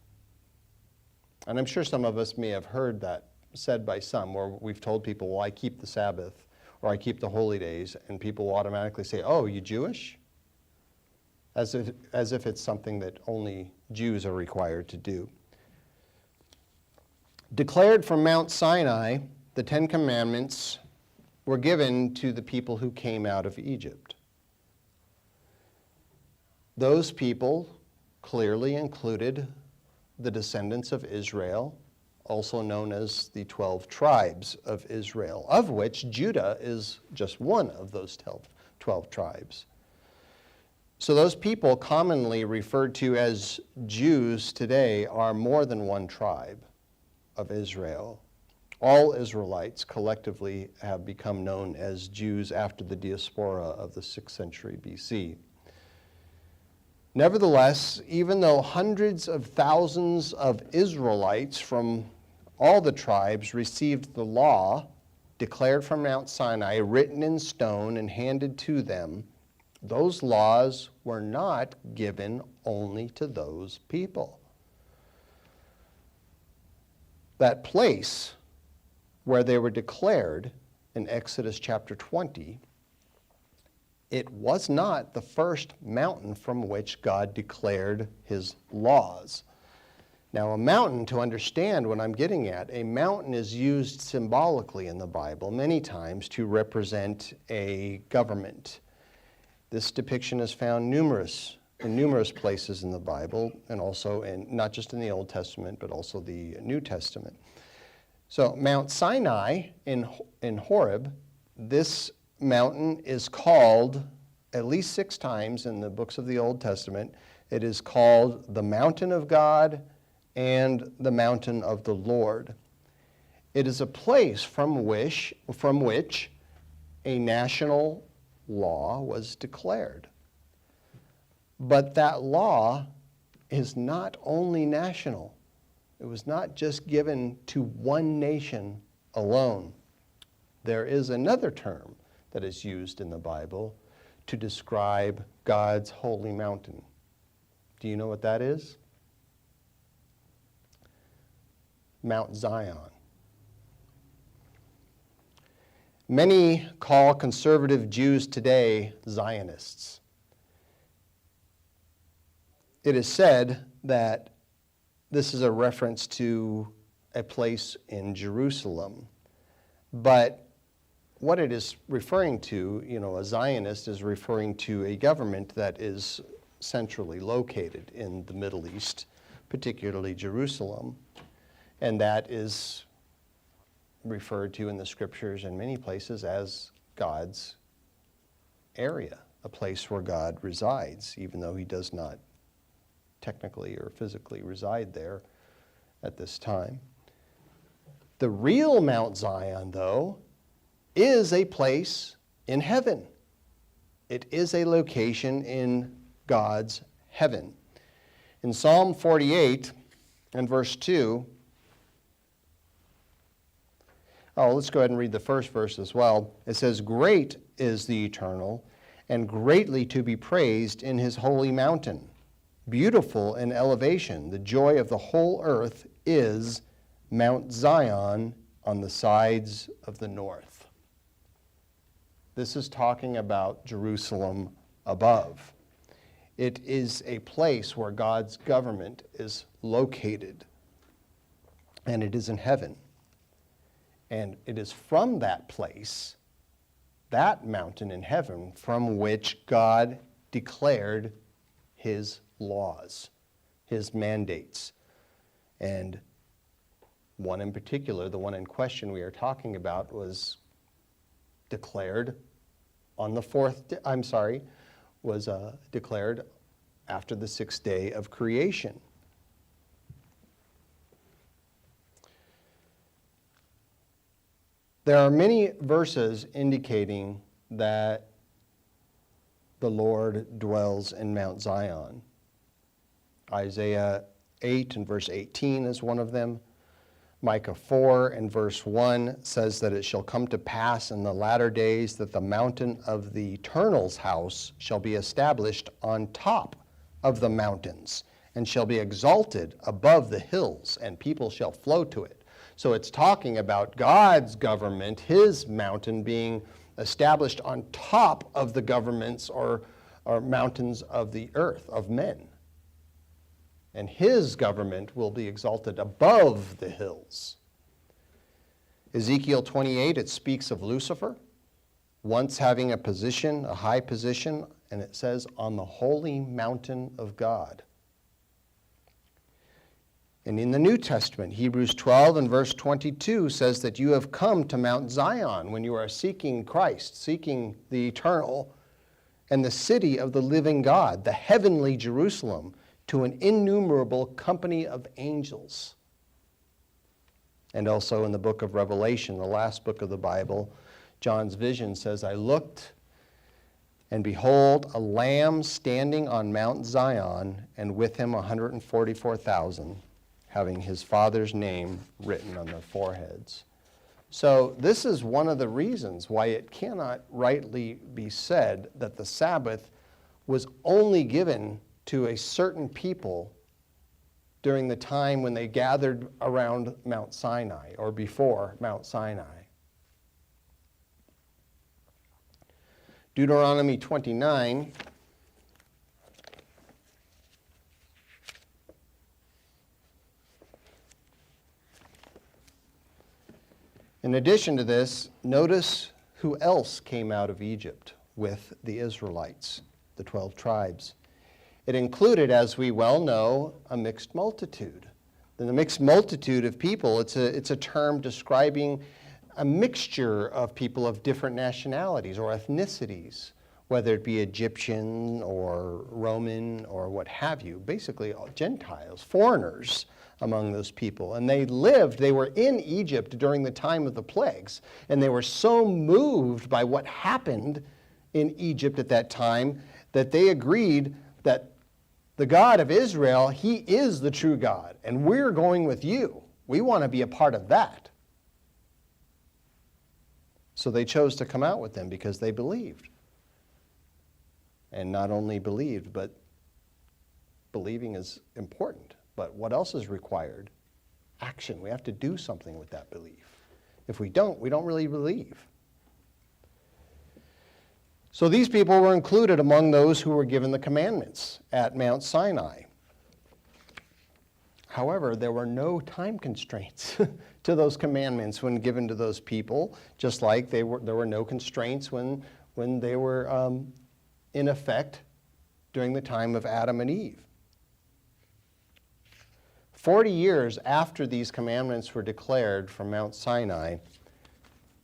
And I'm sure some of us may have heard that said by some, where we've told people, well, I keep the Sabbath, or I keep the holy days, and people will automatically say, oh, you Jewish? As if it's something that only Jews are required to do. Declared from Mount Sinai, the Ten Commandments were given to the people who came out of Egypt. Those people clearly included the descendants of Israel, also known as the 12 tribes of Israel, of which Judah is just one of those 12 tribes. So those people commonly referred to as Jews today are more than one tribe of Israel. All Israelites collectively have become known as Jews after the diaspora of the 6th century BC. Nevertheless, even though hundreds of thousands of Israelites from all the tribes received the law declared from Mount Sinai, written in stone and handed to them, those laws were not given only to those people. That place where they were declared in Exodus chapter 20, it was not the first mountain from which God declared his laws. Now, a mountain, to understand what I'm getting at, a mountain is used symbolically in the Bible many times to represent a government. This depiction is found in numerous places in the Bible, and also not just in the Old Testament, but also the New Testament. So Mount Sinai in Horeb, this mountain is called at least 6 times in the books of the Old Testament. It is called the mountain of God and the mountain of the Lord. It is a place from which a national law was declared. But that law is not only national. It was not just given to one nation alone. There is another term that is used in the Bible to describe God's holy mountain. Do you know what that is? Mount Zion. Many call conservative Jews today Zionists. It is said that this is a reference to a place in Jerusalem, but what it is referring to, a Zionist is referring to a government that is centrally located in the Middle East, particularly Jerusalem, and that is referred to in the scriptures in many places as God's area, a place where God resides, even though he does not technically or physically reside there at this time. The real Mount Zion, though, is a place in heaven. It is a location in God's heaven. In Psalm 48 and verse 2, let's go ahead and read the first verse as well. It says, "Great is the Eternal, and greatly to be praised in his holy mountain. Beautiful in elevation, the joy of the whole earth is Mount Zion on the sides of the north." This is talking about Jerusalem above. It is a place where God's government is located, and it is in heaven. And it is from that place, that mountain in heaven, from which God declared his laws, his mandates. And one in particular, the one in question we are talking about, was declared on the declared after the sixth day of creation. There are many verses indicating that the Lord dwells in Mount Zion. Isaiah 8 and verse 18 is one of them. Micah 4 and verse 1 says that it shall come to pass in the latter days that the mountain of the Eternal's house shall be established on top of the mountains and shall be exalted above the hills, and people shall flow to it. So it's talking about God's government, his mountain, being established on top of the governments or mountains of the earth, of men. And his government will be exalted above the hills. Ezekiel 28, it speaks of Lucifer, once having a position, a high position, and it says, on the holy mountain of God. And in the New Testament, Hebrews 12 and verse 22 says that you have come to Mount Zion when you are seeking Christ, seeking the eternal, and the city of the living God, the heavenly Jerusalem, to an innumerable company of angels. And also in the book of Revelation, the last book of the Bible, John's vision says, I looked, and behold, a lamb standing on Mount Zion, and with him 144,000, having his Father's name written on their foreheads. So this is one of the reasons why it cannot rightly be said that the Sabbath was only given to a certain people during the time when they gathered around Mount Sinai or before Mount Sinai. Deuteronomy 29 In addition to this, notice who else came out of Egypt with the Israelites, the 12 tribes. It included, as we well know, a mixed multitude. And the mixed multitude of people, it's a term describing a mixture of people of different nationalities or ethnicities, whether it be Egyptian or Roman or what have you, basically Gentiles, foreigners among those people. And they were in Egypt during the time of the plagues, and they were so moved by what happened in Egypt at that time that they agreed that the God of Israel, he is the true God, and we're going with you. We want to be a part of that. So they chose to come out with them because they believed. And not only believed, but believing is important. But what else is required? Action. We have to do something with that belief. If we don't really believe. So these people were included among those who were given the commandments at Mount Sinai. However, there were no time constraints to those commandments when given to those people, just like there were no constraints when they were in effect during the time of Adam and Eve. 40 years after these commandments were declared from Mount Sinai,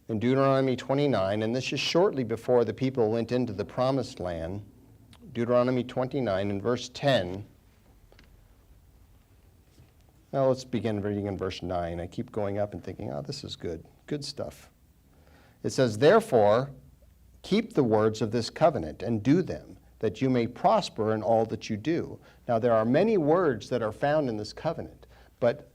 in Deuteronomy 29, and this is shortly before the people went into the Promised Land, Deuteronomy 29 and verse 10. Now let's begin reading in verse 9. I keep going up and thinking, oh, this is good stuff. It says, "Therefore, keep the words of this covenant and do them, that you may prosper in all that you do." Now there are many words that are found in this covenant, but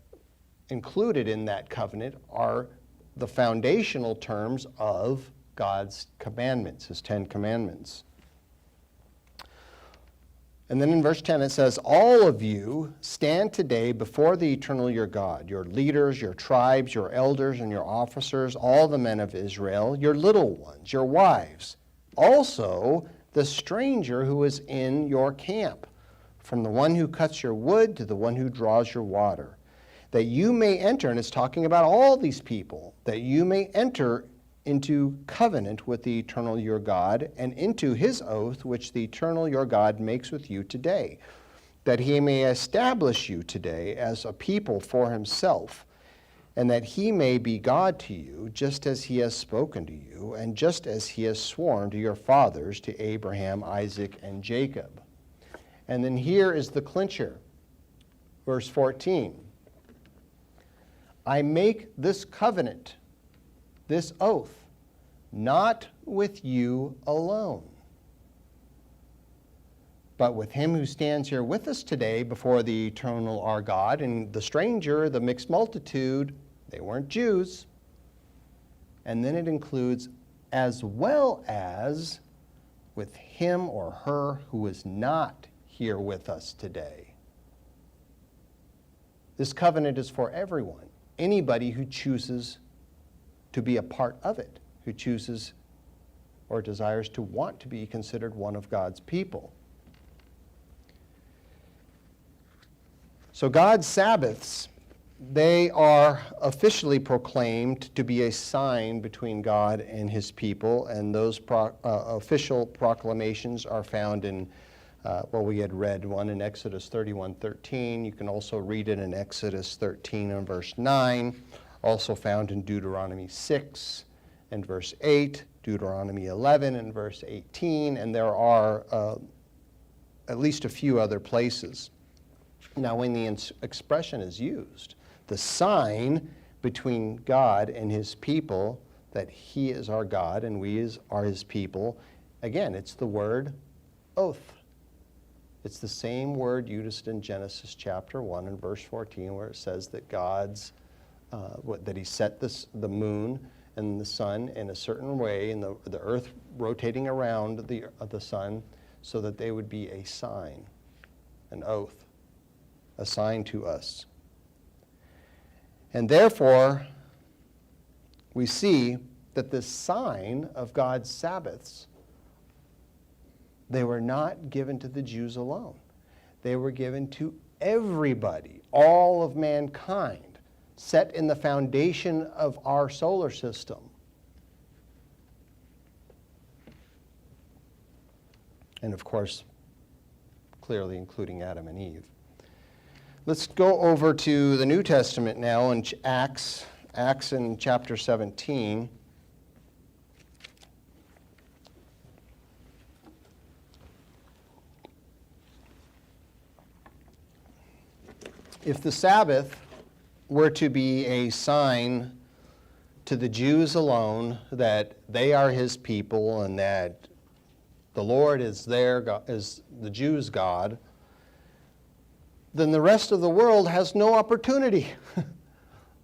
included in that covenant are the foundational terms of God's commandments, his 10 commandments. And then in verse 10 it says, "All of you stand today before the eternal your God, your leaders, your tribes, your elders, and your officers, all the men of Israel, your little ones, your wives, also the stranger who is in your camp, from the one who cuts your wood to the one who draws your water, that you may enter," and it's talking about all these people, "that you may enter into covenant with the eternal your God, and into his oath which the eternal your God makes with you today, that he may establish you today as a people for himself, and that he may be God to you, just as he has spoken to you, and just as he has sworn to your fathers, to Abraham, Isaac, and Jacob." And then here is the clincher, verse 14. "I make this covenant," this oath, "not with you alone, but with him who stands here with us today before the eternal our God." And the stranger, the mixed multitude, they weren't Jews. And then it includes, "as well as with him or her who is not here with us today." This covenant is for everyone. Anybody who chooses to be a part of it, who chooses or desires to want to be considered one of God's people. So God's Sabbaths, they are officially proclaimed to be a sign between God and his people, and those official proclamations are found in, we had read one in Exodus 31:13. You can also read it in Exodus 13 and verse 9, also found in Deuteronomy 6 and verse 8, Deuteronomy 11 and verse 18, and there are at least a few other places. Now, when the expression is used, the sign between God and his people, that he is our God and we are his people, again, it's the word oath. It's the same word used in Genesis chapter 1 and verse 14, where it says that that he set the moon and the sun in a certain way, and the earth rotating around the sun, so that they would be a sign, an oath, a sign to us. And therefore, we see that this sign of God's Sabbaths, they were not given to the Jews alone. They were given to everybody, all of mankind, set in the foundation of our solar system. And of course, clearly including Adam and Eve. Let's go over to the New Testament now in Acts in chapter 17. If the Sabbath were to be a sign to the Jews alone that they are his people and that the Lord is is the Jews' God, then the rest of the world has no opportunity.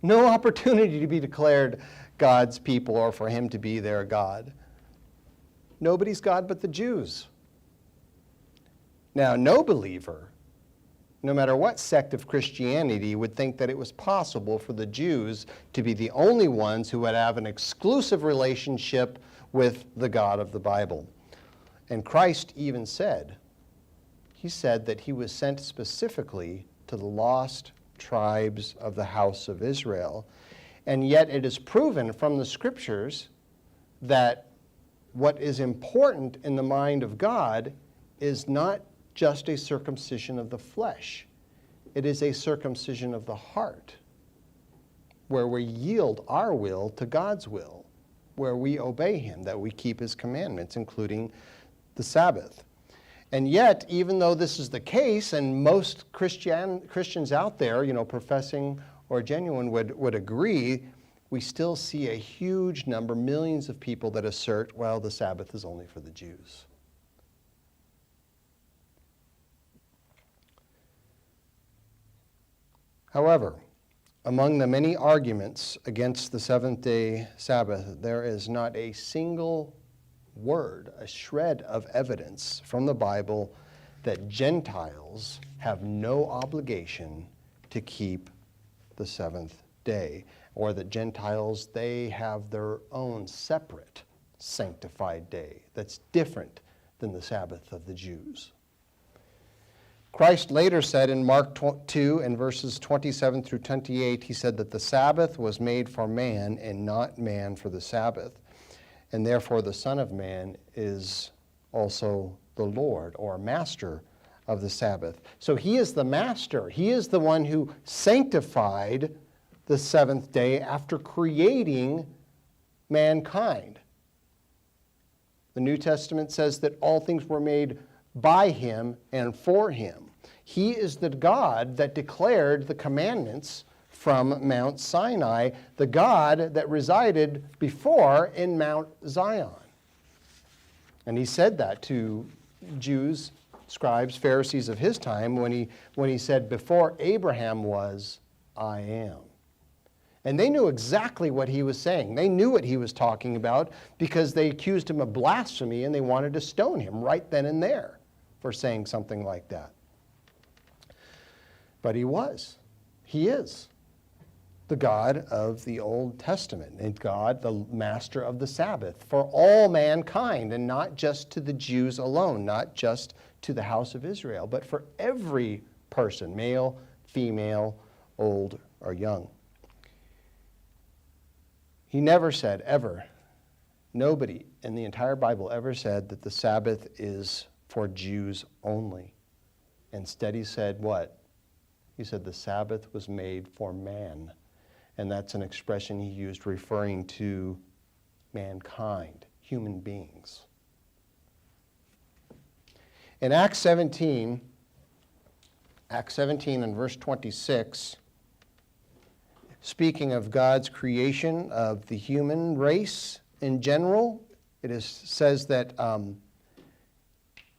No opportunity to be declared God's people or for him to be their God. Nobody's God but the Jews. Now, no believer, no matter what sect of Christianity, would think that it was possible for the Jews to be the only ones who would have an exclusive relationship with the God of the Bible. And Christ even said, he said that he was sent specifically to the lost tribes of the house of Israel. And yet it is proven from the scriptures that what is important in the mind of God is not just a circumcision of the flesh. It is a circumcision of the heart, where we yield our will to God's will, where we obey him, that we keep his commandments, including the Sabbath. And yet, even though this is the case, and most Christians out there, professing or genuine would agree, we still see a huge number, millions of people that assert, well, the Sabbath is only for the Jews. However, among the many arguments against the seventh-day Sabbath, there is not a single word, a shred of evidence from the Bible that Gentiles have no obligation to keep the seventh day, or that Gentiles, they have their own separate sanctified day that's different than the Sabbath of the Jews. Christ later said in Mark 2 and verses 27 through 28, he said that the Sabbath was made for man and not man for the Sabbath. And therefore the Son of Man is also the Lord or master of the Sabbath. So he is the master. He is the one who sanctified the seventh day after creating mankind. The New Testament says that all things were made by him and for him. He is the God that declared the commandments from Mount Sinai, the God that resided before in Mount Zion. And he said that to Jews, scribes, Pharisees of his time when he said, before Abraham was, I am. And they knew exactly what he was saying. They knew what he was talking about because they accused him of blasphemy and they wanted to stone him right then and there for saying something like that. But he is the God of the Old Testament, and God, the master of the Sabbath, for all mankind, and not just to the Jews alone, not just to the house of Israel, but for every person, male, female, old, or young. He never said, ever, nobody in the entire Bible ever said that the Sabbath is for Jews only. Instead, he said what? He said the Sabbath was made for man. And that's an expression he used referring to mankind, human beings. In Acts 17 and verse 26, speaking of God's creation of the human race in general, says that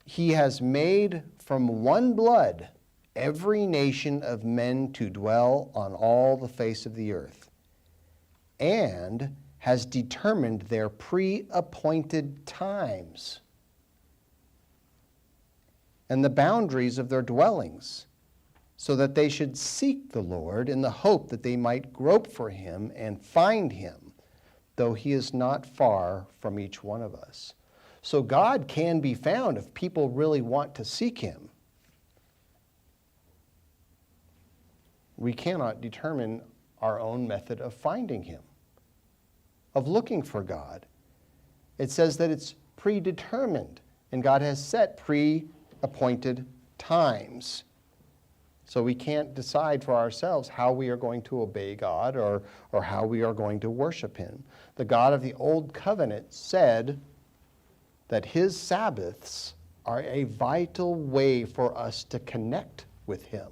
he has made from one blood every nation of men to dwell on all the face of the earth, and has determined their pre-appointed times and the boundaries of their dwellings, so that they should seek the Lord in the hope that they might grope for him and find him, though he is not far from each one of us. So God can be found if people really want to seek him. We cannot determine our own method of finding him, of looking for God. It says that it's predetermined, and God has set pre-appointed times. So we can't decide for ourselves how we are going to obey God or how we are going to worship him. The God of the Old Covenant said that his Sabbaths are a vital way for us to connect with him.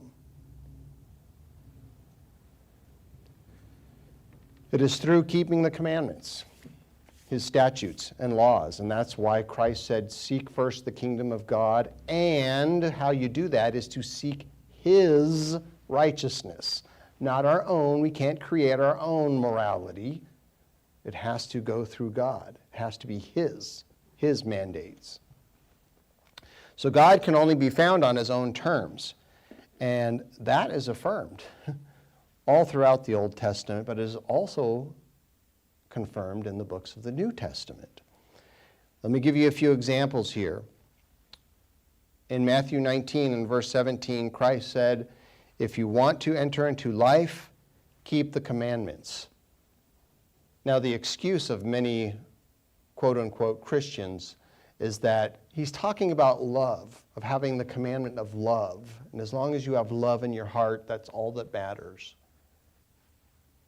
It is through keeping the commandments, his statutes and laws, and that's why Christ said, seek first the kingdom of God, and how you do that is to seek his righteousness, not our own. We can't create our own morality. It has to go through God. It has to be his mandates. So God can only be found on his own terms, and that is affirmed all throughout the Old Testament, but is also confirmed in the books of the New Testament. Let me give you a few examples here. In Matthew 19 and verse 17, Christ said, if you want to enter into life, keep the commandments. Now, the excuse of many quote-unquote Christians is that he's talking about love, of having the commandment of love. And as long as you have love in your heart, that's all that matters.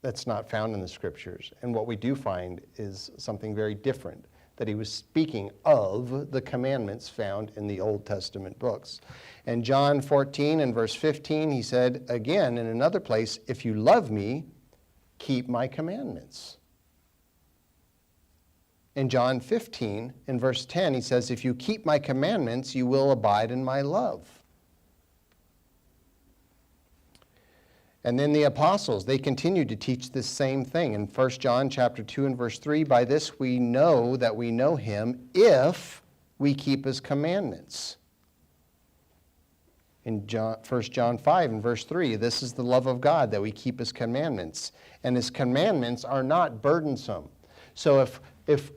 That's not found in the Scriptures. And what we do find is something very different, that he was speaking of the commandments found in the Old Testament books. In John 14 and verse 15, he said again in another place, if you love me, keep my commandments. In John 15, in verse 10, he says, if you keep my commandments, you will abide in my love. And then the apostles, they continued to teach this same thing. In 1 John chapter 2 and verse 3, by this we know that we know him if we keep his commandments. In 1 John 5 and verse 3, this is the love of God, that we keep his commandments. And his commandments are not burdensome. So if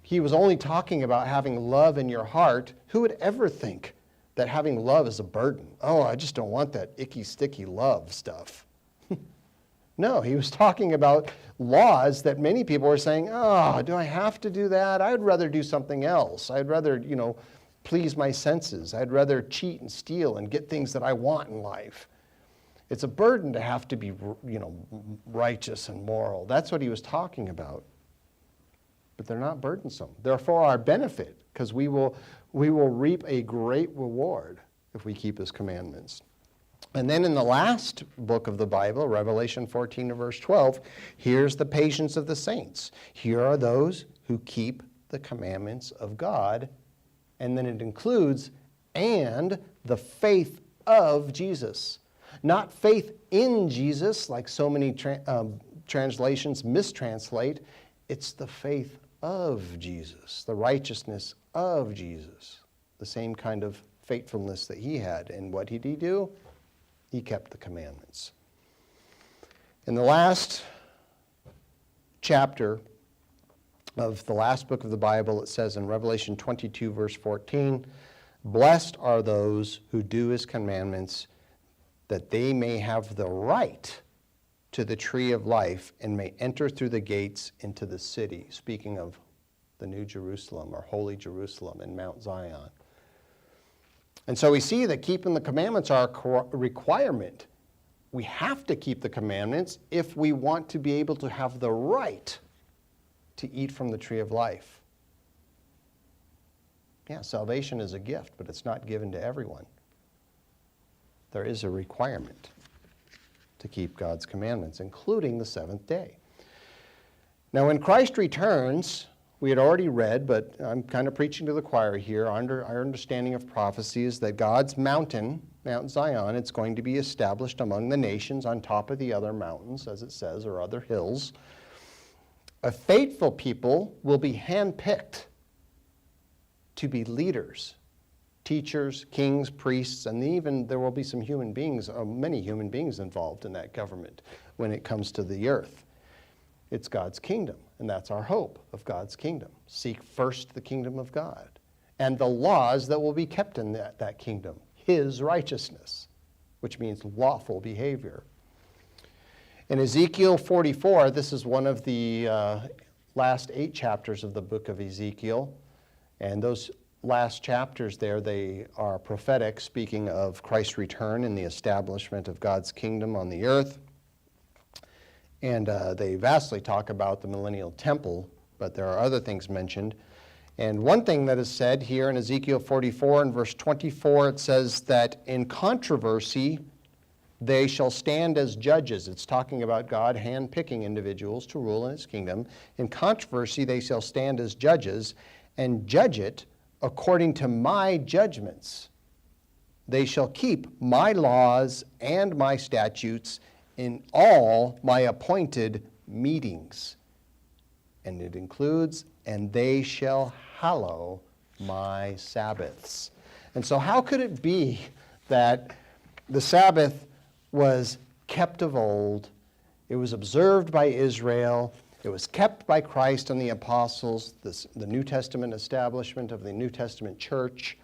he was only talking about having love in your heart, who would ever think that having love is a burden? Oh, I just don't want that icky, sticky love stuff. No, he was talking about laws that many people were saying, oh, do I have to do that? I'd rather do something else. I'd rather, please my senses. I'd rather cheat and steal and get things that I want in life. It's a burden to have to be, righteous and moral. That's what he was talking about. But they're not burdensome. They're for our benefit, because we will reap a great reward if we keep his commandments. And then in the last book of the Bible, Revelation 14 and verse 12, here's the patience of the saints. Here are those who keep the commandments of God. And then it includes, and the faith of Jesus. Not faith in Jesus, like so many translations mistranslate. It's the faith of Jesus, the righteousness of Jesus, the same kind of faithfulness that he had. And what did he do? He kept the commandments. In the last chapter of the last book of the Bible, it says in Revelation 22, verse 14, blessed are those who do his commandments, that they may have the right to the tree of life and may enter through the gates into the city. Speaking of the New Jerusalem, or Holy Jerusalem in Mount Zion. And so we see that keeping the commandments are a requirement. We have to keep the commandments if we want to be able to have the right to eat from the tree of life. Yeah, salvation is a gift, but it's not given to everyone. There is a requirement to keep God's commandments, including the seventh day. Now, when Christ returns, we had already read, but I'm kind of preaching to the choir here. Our understanding of prophecy is that God's mountain, Mount Zion, it's going to be established among the nations on top of the other mountains, as it says, or other hills. A faithful people will be handpicked to be leaders, teachers, kings, priests, and even there will be some human beings, many human beings involved in that government when it comes to the earth. It's God's kingdom, and that's our hope of God's kingdom. Seek first the kingdom of God and the laws that will be kept in that kingdom, his righteousness, which means lawful behavior. In Ezekiel 44, this is one of the last 8 chapters of the book of Ezekiel, and those last chapters there, they are prophetic, speaking of Christ's return and the establishment of God's kingdom on the earth. And they vastly talk about the millennial temple, but there are other things mentioned. And one thing that is said here in Ezekiel 44 and verse 24, it says that in controversy they shall stand as judges. It's talking about God handpicking individuals to rule in his kingdom. In controversy they shall stand as judges and judge it according to my judgments. They shall keep my laws and my statutes in all my appointed meetings. And it includes, and they shall hallow my Sabbaths. And so how could it be that the Sabbath was kept of old, it was observed by Israel, It was kept by Christ and the apostles, the New Testament establishment of the New Testament church,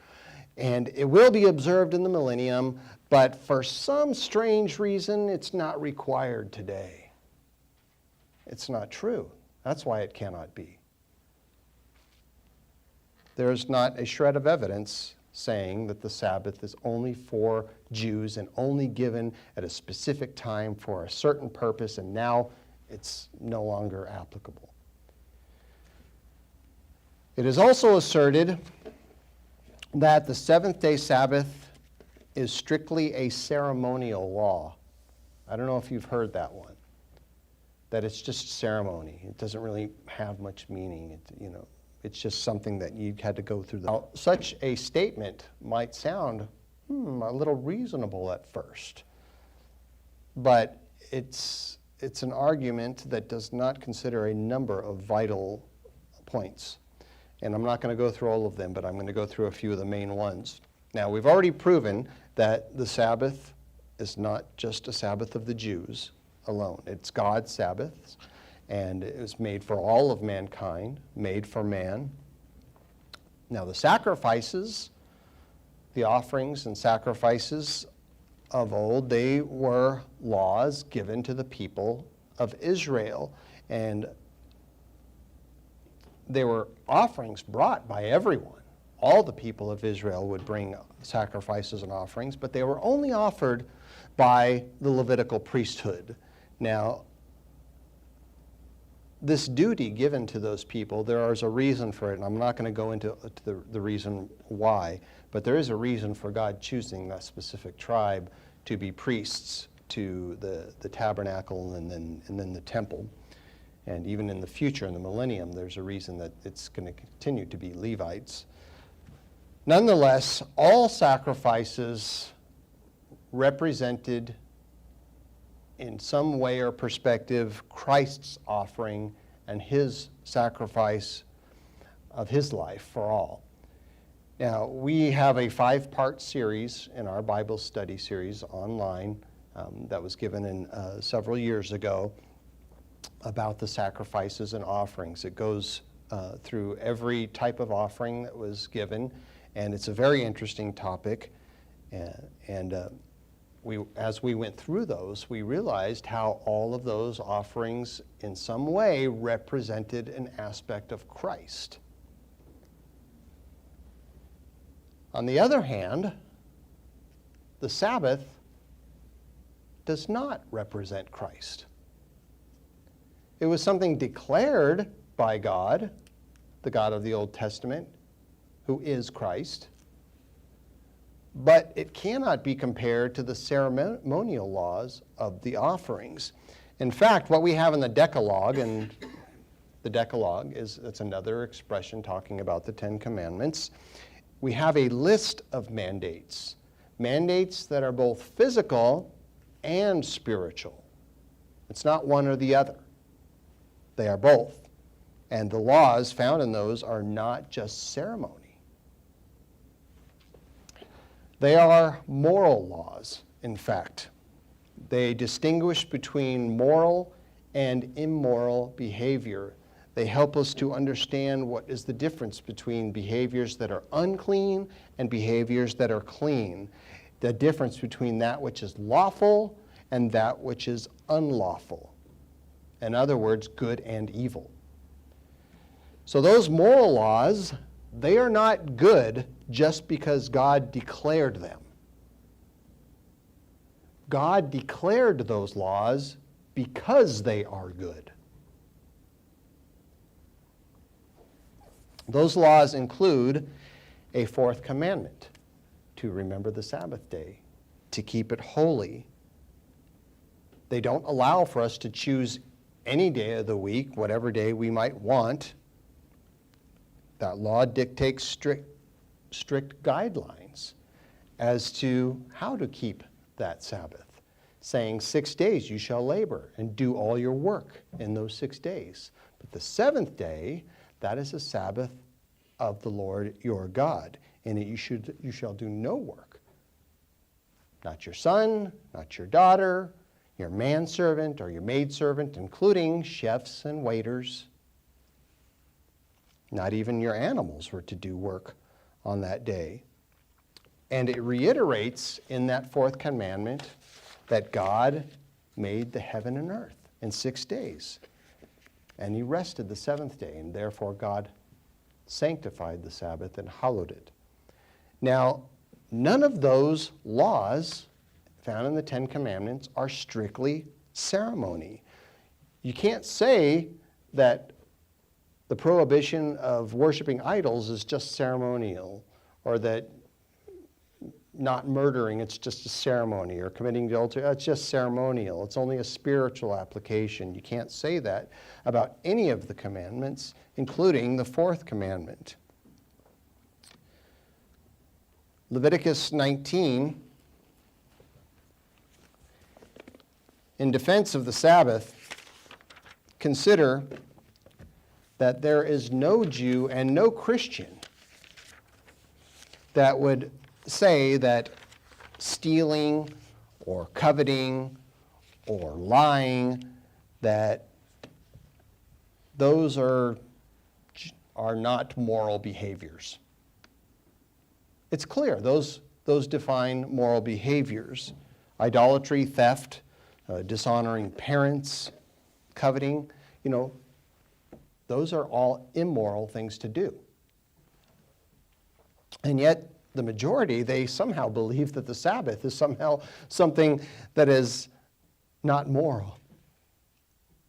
and it will be observed in the millennium, but for some strange reason, it's not required today. It's not true. That's why it cannot be. There's not a shred of evidence saying that the Sabbath is only for Jews and only given at a specific time for a certain purpose, and now it's no longer applicable. It is also asserted that the seventh-day Sabbath is strictly a ceremonial law. I don't know if you've heard that one, that it's just ceremony. It doesn't really have much meaning. It's just something that you had to go through. Now, such a statement might sound a little reasonable at first, but it's an argument that does not consider a number of vital points. And I'm not going to go through all of them, but I'm going to go through a few of the main ones. Now, we've already proven that the Sabbath is not just a Sabbath of the Jews alone. It's God's Sabbath, and it was made for all of mankind, made for man. Now, the sacrifices, the offerings and sacrifices of old, they were laws given to the people of Israel, and they were offerings brought by everyone. All the people of Israel would bring sacrifices and offerings, but they were only offered by the Levitical priesthood. Now, this duty given to those people, there is a reason for it, and I'm not going to go into the reason why, but there is a reason for God choosing that specific tribe to be priests to the tabernacle and then the temple. And even in the future, in the millennium, there's a reason that it's going to continue to be Levites. Nonetheless, all sacrifices represented in some way or perspective Christ's offering and his sacrifice of his life for all. Now, we have a 5-part series in our Bible study series online that was given in several years ago about the sacrifices and offerings. It goes through every type of offering that was given, and it's a very interesting topic. As we went through those, we realized how all of those offerings in some way represented an aspect of Christ. On the other hand, the Sabbath does not represent Christ. It was something declared by God, the God of the Old Testament, who is Christ, but it cannot be compared to the ceremonial laws of the offerings. In fact, what we have in the Decalogue, and the Decalogue it's another expression talking about the Ten Commandments, we have a list of mandates that are both physical and spiritual. It's not one or the other. They are both. And the laws found in those are not just ceremony. They are moral laws, in fact. They distinguish between moral and immoral behavior. They help us to understand what is the difference between behaviors that are unclean and behaviors that are clean. The difference between that which is lawful and that which is unlawful. In other words, good and evil. So those moral laws, they are not good just because God declared them. God declared those laws because they are good. Those laws include a 4th commandment, to remember the Sabbath day, to keep it holy. They don't allow for us to choose any day of the week, whatever day we might want. That law dictates strict guidelines as to how to keep that Sabbath, saying 6 days you shall labor and do all your work in those 6 days. But the 7th day, that is a Sabbath of the Lord your God. In it you shall do no work. Not your son, not your daughter. your manservant or your maidservant, including chefs and waiters. Not even your animals were to do work on that day. And it reiterates in that fourth commandment that God made the heaven and earth in 6 days. And he rested the seventh day, and therefore God sanctified the Sabbath and hallowed it. Now, none of those laws found in the Ten Commandments are strictly ceremony. You can't say that the prohibition of worshiping idols is just ceremonial, or that not murdering, it's just a ceremony, or committing adultery, it's just ceremonial. It's only a spiritual application. You can't say that about any of the commandments, including the fourth commandment. Leviticus 19, in defense of the Sabbath, consider that there is no Jew and no Christian that would say that stealing or coveting or lying, that those are not moral behaviors. It's clear, those define moral behaviors. Idolatry, theft, dishonoring parents, coveting, those are all immoral things to do. And yet, the majority, they somehow believe that the Sabbath is somehow something that is not moral.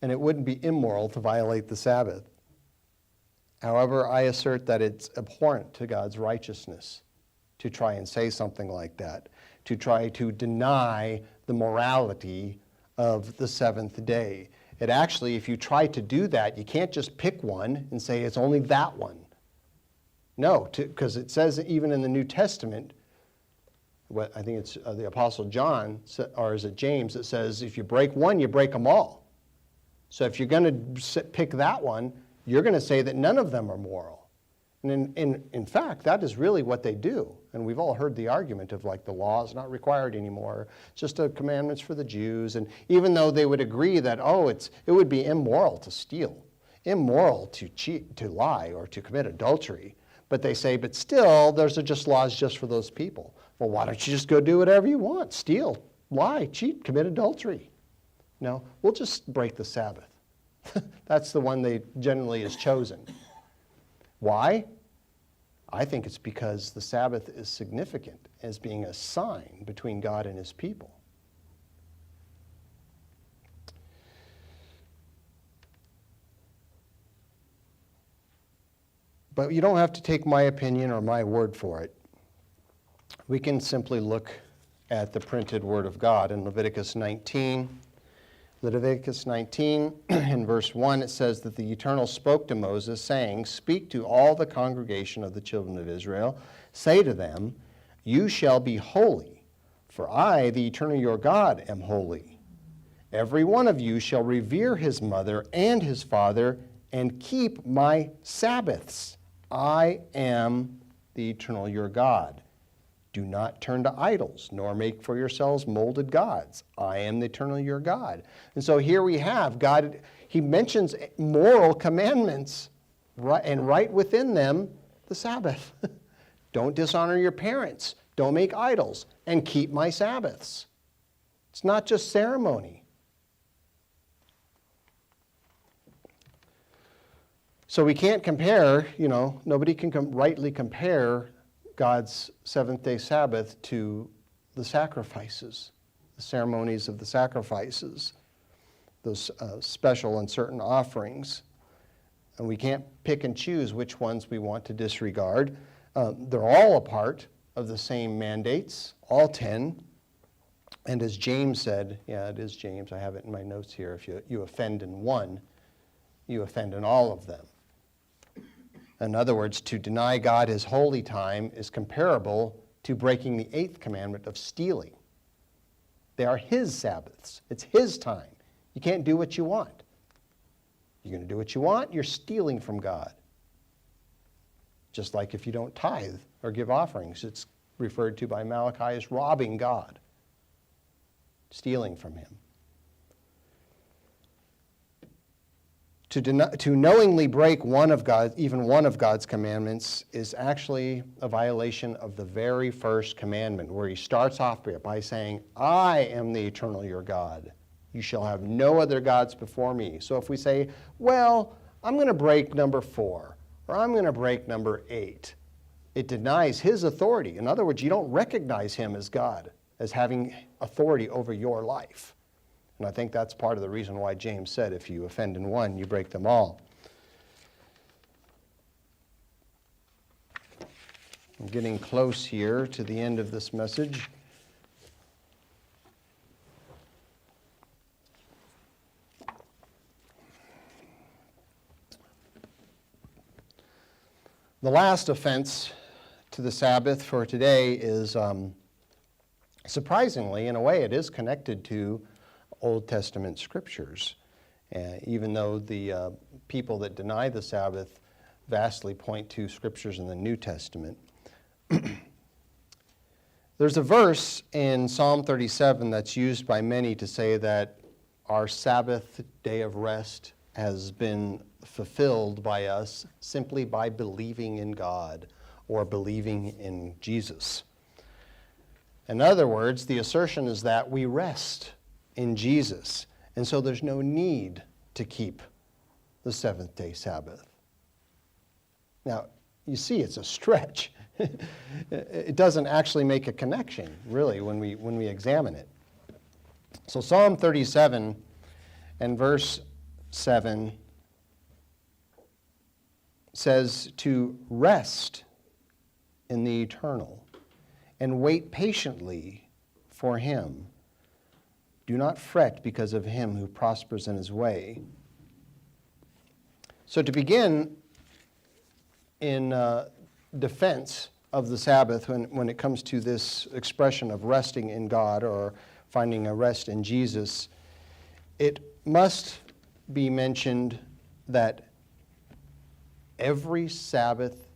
And it wouldn't be immoral to violate the Sabbath. However, I assert that it's abhorrent to God's righteousness to try and say something like that, to try to deny the morality of the seventh day. It actually, if you try to do that, you can't just pick one and say it's only that one. No, because it says even in the New Testament, I think it's the Apostle John, or is it James, that says if you break one, you break them all. So if you're going to pick that one, you're going to say that none of them are moral. And in fact, that is really what they do. And we've all heard the argument of the law is not required anymore, just commandments for the Jews. And even though they would agree that, it would be immoral to steal, immoral to cheat, to lie, or to commit adultery. But they say, but still, those are just laws just for those people. Well, why don't you just go do whatever you want? Steal, lie, cheat, commit adultery. No, we'll just break the Sabbath. That's the one they generally is chosen. Why? I think it's because the Sabbath is significant as being a sign between God and his people. But you don't have to take my opinion or my word for it. We can simply look at the printed word of God in Leviticus 19. Leviticus 19, in verse 1, it says that the Eternal spoke to Moses, saying, "Speak to all the congregation of the children of Israel. Say to them, you shall be holy, for I, the Eternal your God, am holy. Every one of you shall revere his mother and his father, and keep my Sabbaths. I am the Eternal your God. Do not turn to idols, nor make for yourselves molded gods. I am the Eternal your God." And so here we have God, he mentions moral commandments, and right within them, the Sabbath. Don't dishonor your parents. Don't make idols, and keep my Sabbaths. It's not just ceremony. So we can't compare, nobody can rightly compare God's seventh-day Sabbath to the sacrifices, the ceremonies of the sacrifices, those special and certain offerings. And we can't pick and choose which ones we want to disregard. They're all a part of the same mandates, all 10. And as James said, yeah, it is James, I have it in my notes here, if you offend in one, you offend in all of them. In other words, to deny God his holy time is comparable to breaking the eighth commandment of stealing. They are his Sabbaths. It's his time. You can't do what you want. You're going to do what you want, you're stealing from God. Just like if you don't tithe or give offerings, it's referred to by Malachi as robbing God, stealing from him. To knowingly break even one of God's commandments is actually a violation of the very first commandment, where he starts off by saying, I am the eternal your God. You shall have no other gods before me. So if we say, well, I'm going to break number 4, or I'm going to break number 8, it denies his authority. In other words, you don't recognize him as God, as having authority over your life. And I think that's part of the reason why James said, if you offend in one, you break them all. I'm getting close here to the end of this message. The last offense to the Sabbath for today is, surprisingly, in a way, it is connected to Old Testament scriptures, even though the people that deny the Sabbath vastly point to scriptures in the New Testament. There's a verse in Psalm 37 that's used by many to say that our Sabbath day of rest has been fulfilled by us simply by believing in God or believing in Jesus. In other words, the assertion is that we rest in Jesus, and so there's no need to keep the seventh-day Sabbath. Now, you see, it's a stretch. It doesn't actually make a connection, really, when we examine it. So Psalm 37 and verse 7 says to rest in the eternal and wait patiently for him. Do not fret because of him who prospers in his way. So to begin in defense of the Sabbath, when it comes to this expression of resting in God or finding a rest in Jesus, it must be mentioned that every Sabbath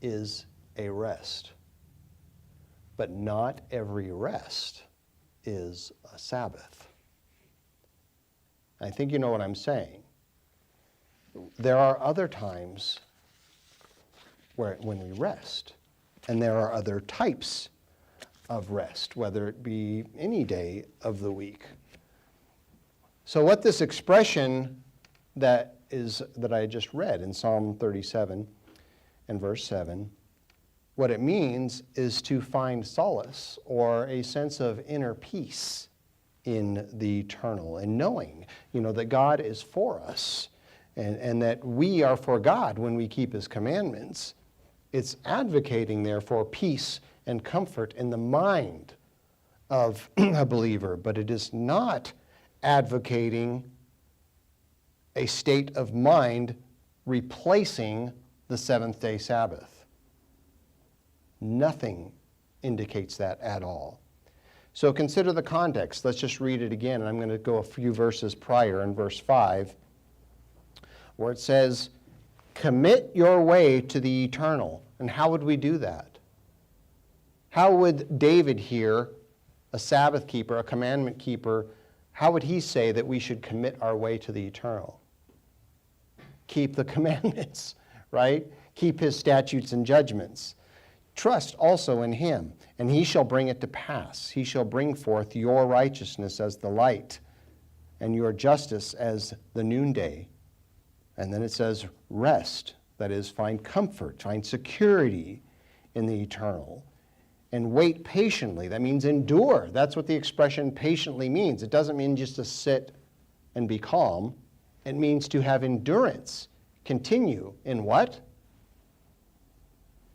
is a rest, but not every rest is a Sabbath. I think you know what I'm saying. There are other times when we rest, and there are other types of rest, whether it be any day of the week. So what this expression that I just read in Psalm 37 and verse 7, what it means is to find solace or a sense of inner peace in the eternal, and knowing, that God is for us and that we are for God when we keep his commandments. It's advocating, therefore, peace and comfort in the mind of a believer, but it is not advocating a state of mind replacing the seventh-day Sabbath. Nothing indicates that at all. So consider the context. Let's just read it again, and I'm going to go a few verses prior in verse 5, where it says, commit your way to the eternal. And how would we do that? How would David here, a Sabbath keeper, a commandment keeper, how would he say that we should commit our way to the eternal? Keep the commandments, right? Keep his statutes and judgments. Trust also in him, and he shall bring it to pass. He shall bring forth your righteousness as the light, and your justice as the noonday. And then it says, rest, that is, find comfort, find security in the eternal. And wait patiently, that means endure. That's what the expression patiently means. It doesn't mean just to sit and be calm. It means to have endurance. Continue in what?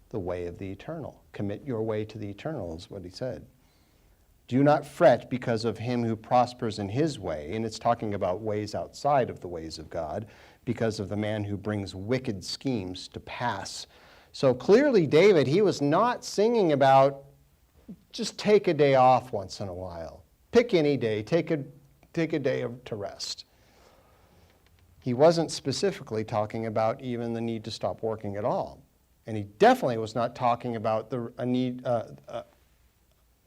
The way of the eternal. Commit your way to the eternal is what he said. Do not fret because of him who prospers in his way, and it's talking about ways outside of the ways of God, because of the man who brings wicked schemes to pass. So clearly David, he was not singing about just take a day off once in a while. Pick any day, take a day to rest. He wasn't specifically talking about even the need to stop working at all. And he definitely was not talking about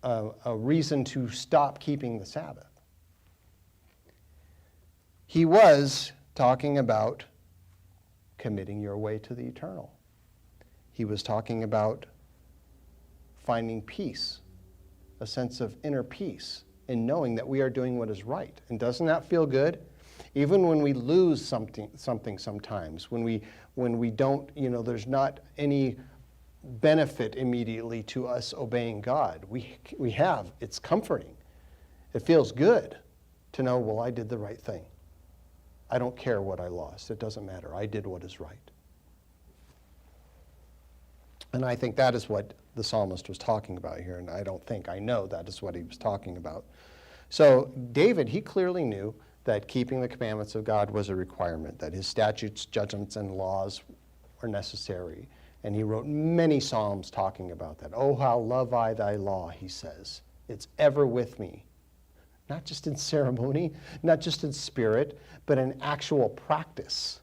a reason to stop keeping the Sabbath. He was talking about committing your way to the eternal. He was talking about finding peace, a sense of inner peace in knowing that we are doing what is right. And doesn't that feel good? Even when we lose something sometimes, when we don't, there's not any benefit immediately to us obeying God. We have. It's comforting. It feels good to know, well, I did the right thing. I don't care what I lost. It doesn't matter. I did what is right. And I think that is what the psalmist was talking about here. And I know that is what he was talking about. So David, he clearly knew that keeping the commandments of God was a requirement, that his statutes, judgments, and laws were necessary. And he wrote many psalms talking about that. Oh, how love I thy law, he says. It's ever with me. Not just in ceremony, not just in spirit, but in actual practice.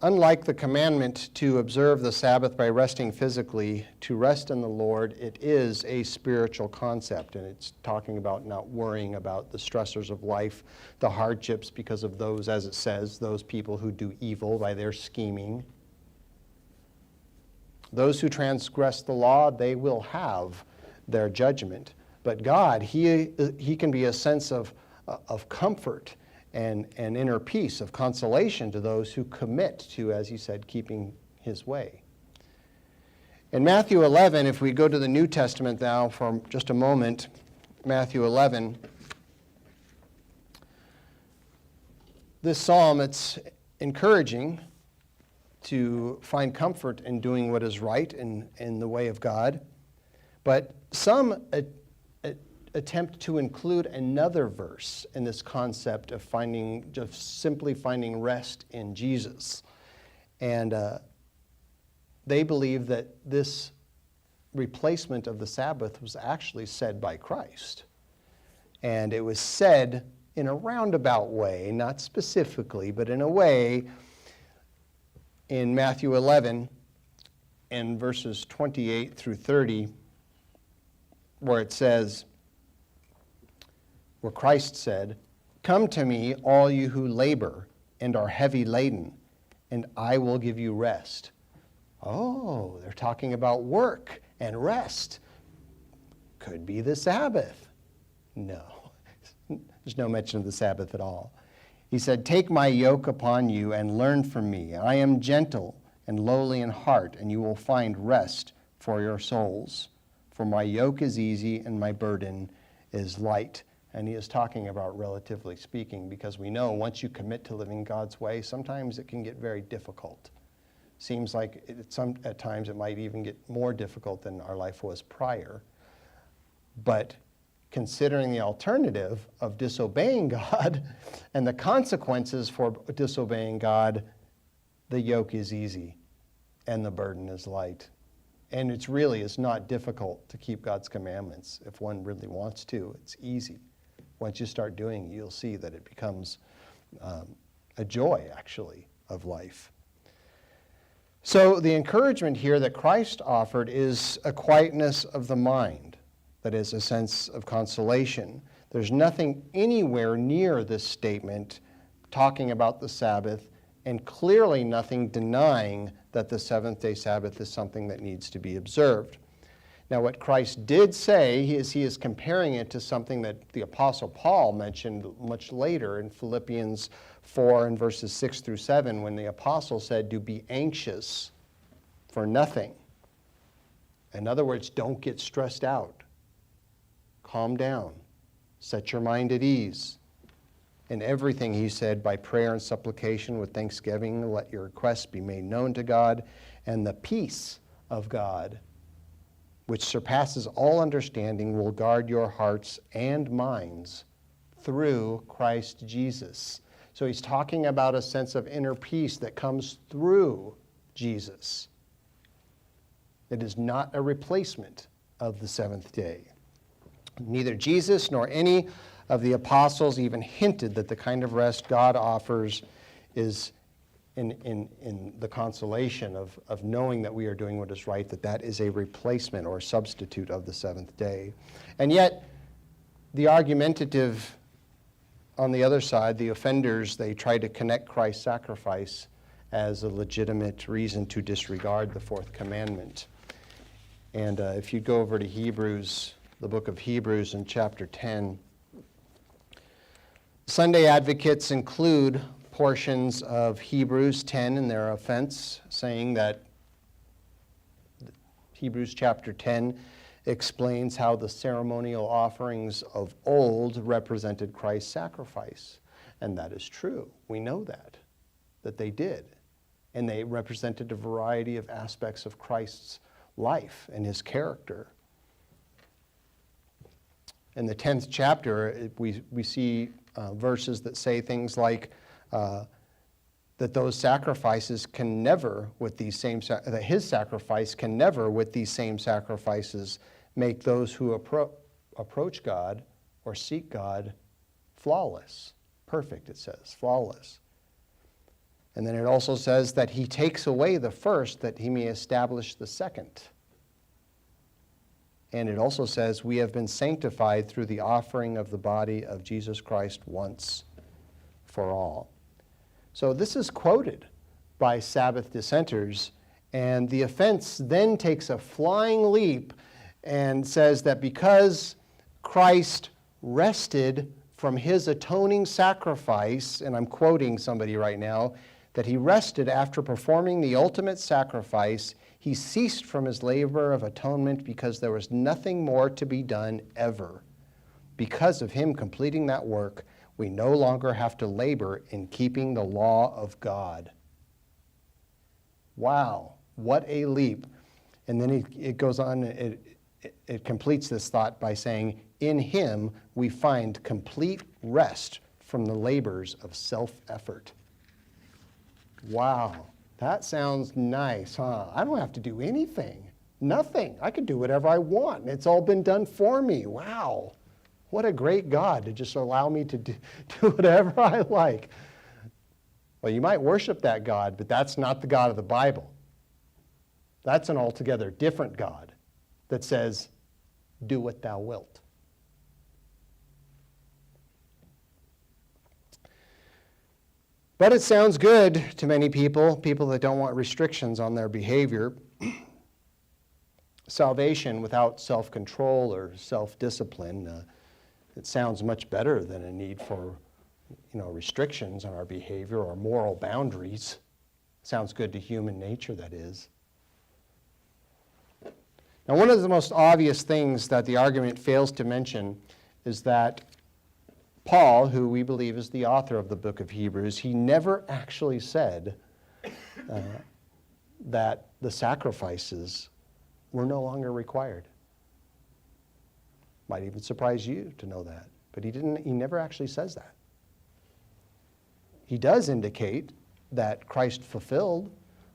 Unlike the commandment to observe the Sabbath by resting physically, to rest in the Lord, it is a spiritual concept, and it's talking about not worrying about the stressors of life, the hardships because of those, as it says, those people who do evil by their scheming. Those who transgress the law, they will have their judgment. But God, He can be a sense of comfort and inner peace, of consolation to those who commit to, as he said, keeping his way. In Matthew 11, if we go to the New Testament now for just a moment, Matthew 11, this psalm, it's encouraging to find comfort in doing what is right in the way of God, but some attempt to include another verse in this concept of simply finding rest in Jesus. And they believe that this replacement of the Sabbath was actually said by Christ. And it was said in a roundabout way, not specifically, but in a way in Matthew 11 and verses 28 through 30, where it says, where Christ said, "Come to me, all you who labor and are heavy laden, and I will give you rest." Oh, they're talking about work and rest. Could be the Sabbath. No, there's no mention of the Sabbath at all. He said, "Take my yoke upon you and learn from me. I am gentle and lowly in heart, and you will find rest for your souls. For my yoke is easy and my burden is light." And he is talking about relatively speaking, because we know once you commit to living God's way, sometimes it can get very difficult. Seems like at times it might even get more difficult than our life was prior. But considering the alternative of disobeying God and the consequences for disobeying God, the yoke is easy and the burden is light. And it's not difficult to keep God's commandments. If one really wants to, it's easy. Once you start doing it, you'll see that it becomes a joy, actually, of life. So the encouragement here that Christ offered is a quietness of the mind, that is, a sense of consolation. There's nothing anywhere near this statement talking about the Sabbath, and clearly nothing denying that the seventh-day Sabbath is something that needs to be observed. Now, what Christ did say is he is comparing it to something that the Apostle Paul mentioned much later in Philippians 4 and verses 6 through 7, when the Apostle said to be anxious for nothing. In other words, don't get stressed out. Calm down. Set your mind at ease. In everything, he said, by prayer and supplication with thanksgiving, let your requests be made known to God, and the peace of God, which surpasses all understanding, will guard your hearts and minds through Christ Jesus. So he's talking about a sense of inner peace that comes through Jesus. It is not a replacement of the seventh day. Neither Jesus nor any of the apostles even hinted that the kind of rest God offers is in the consolation of knowing that we are doing what is right, that is a replacement or substitute of the seventh day. And yet, the argumentative on the other side, the offenders, they try to connect Christ's sacrifice as a legitimate reason to disregard the fourth commandment. And if you go over to Hebrews, the book of Hebrews in chapter 10, Sunday advocates include portions of Hebrews 10 in their offense, saying that Hebrews chapter 10 explains how the ceremonial offerings of old represented Christ's sacrifice. And that is true. We know that they did. And they represented a variety of aspects of Christ's life and his character. In the 10th chapter, we see verses that say things like that those sacrifices can never, with these same, that his sacrifice can never, with these same sacrifices, make those who approach God or seek God flawless. Perfect, it says, flawless. And then it also says that he takes away the first that he may establish the second. And it also says we have been sanctified through the offering of the body of Jesus Christ once for all. So this is quoted by Sabbath dissenters, and the offense then takes a flying leap and says that because Christ rested from his atoning sacrifice, and I'm quoting somebody right now, that he rested after performing the ultimate sacrifice, he ceased from his labor of atonement because there was nothing more to be done ever. Because of him completing that work, we no longer have to labor in keeping the law of God. Wow, what a leap. And then it goes on, it completes this thought by saying, in him we find complete rest from the labors of self-effort. Wow, that sounds nice, huh? I don't have to do anything, nothing. I can do whatever I want. It's all been done for me. Wow, what a great God to just allow me to do whatever I like. Well, you might worship that God, but that's not the God of the Bible. That's an altogether different God that says, do what thou wilt. But it sounds good to many people that don't want restrictions on their behavior. Salvation without self-control or self-discipline, it sounds much better than a need for, restrictions on our behavior or moral boundaries. Sounds good to human nature, that is. Now, one of the most obvious things that the argument fails to mention is that Paul, who we believe is the author of the book of Hebrews, he never actually said that the sacrifices were no longer required. Might even surprise you to know that, but he never actually says that. He does indicate that Christ fulfilled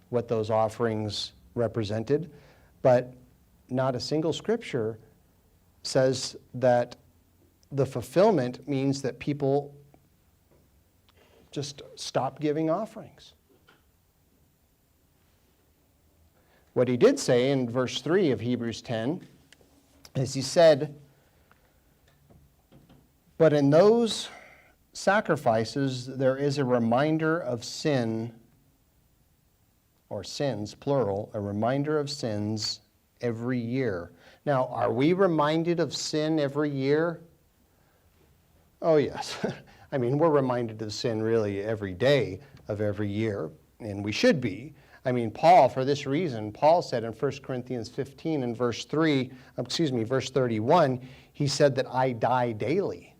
what those offerings represented, but not a single scripture says that the fulfillment means that people just stop giving offerings. What he did say in verse 3 of Hebrews 10 is he said, but in those sacrifices there is a reminder of sin, or sins, plural, a reminder of sins every year. Now, are we reminded of sin every year? Oh, yes. I mean, we're reminded of sin really every day of every year, and we should be. I mean, Paul, for this reason, Paul said in 1 Corinthians 15 and verse 31, he said that I die daily.